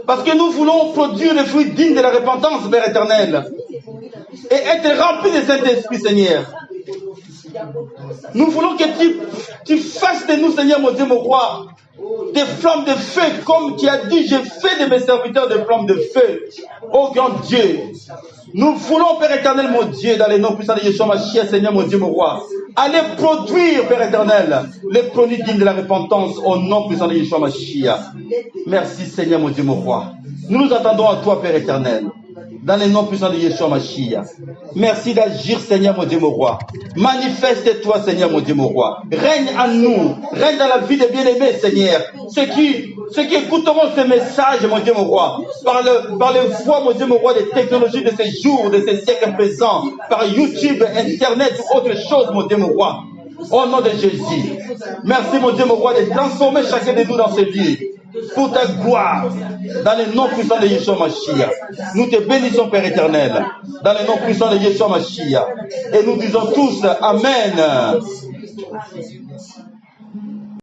Parce que nous voulons produire les fruits dignes de la repentance, Père éternel. Et être remplis de Saint-Esprit, Seigneur. Nous voulons que tu fasses de nous, Seigneur, mon Dieu, mon roi, des flammes de feu, comme tu as dit, je fais de mes serviteurs des flammes de feu. Oh grand Dieu, nous voulons, Père éternel, mon Dieu, dans les noms puissants de Yeshua Mashiach, Seigneur, mon Dieu, mon roi, aller produire, Père éternel, les produits dignes de la repentance au nom puissant de Yeshua Mashiach. Merci, Seigneur, mon Dieu, mon roi. Nous nous attendons à toi, Père éternel, dans les noms puissants de Yeshua Mashiach. Merci d'agir, Seigneur, mon Dieu, mon roi. Manifeste-toi, Seigneur, mon Dieu, mon roi. Règne en nous, règne dans la vie des bien-aimés, Seigneur. Ceux qui écouteront ce message, mon Dieu, mon roi, par le voie, mon Dieu, mon roi, des technologies de ces jours, de ces siècles présents, par YouTube, Internet ou autre chose, mon Dieu, mon roi. Au nom de Jésus. Merci, mon Dieu, mon roi, de transformer chacun de nous dans ce lieu. Pour ta gloire, dans le nom puissant de Yeshua Mashiach. Nous te bénissons, Père éternel, dans le nom puissant de Yeshua Mashiach. Et nous disons tous Amen.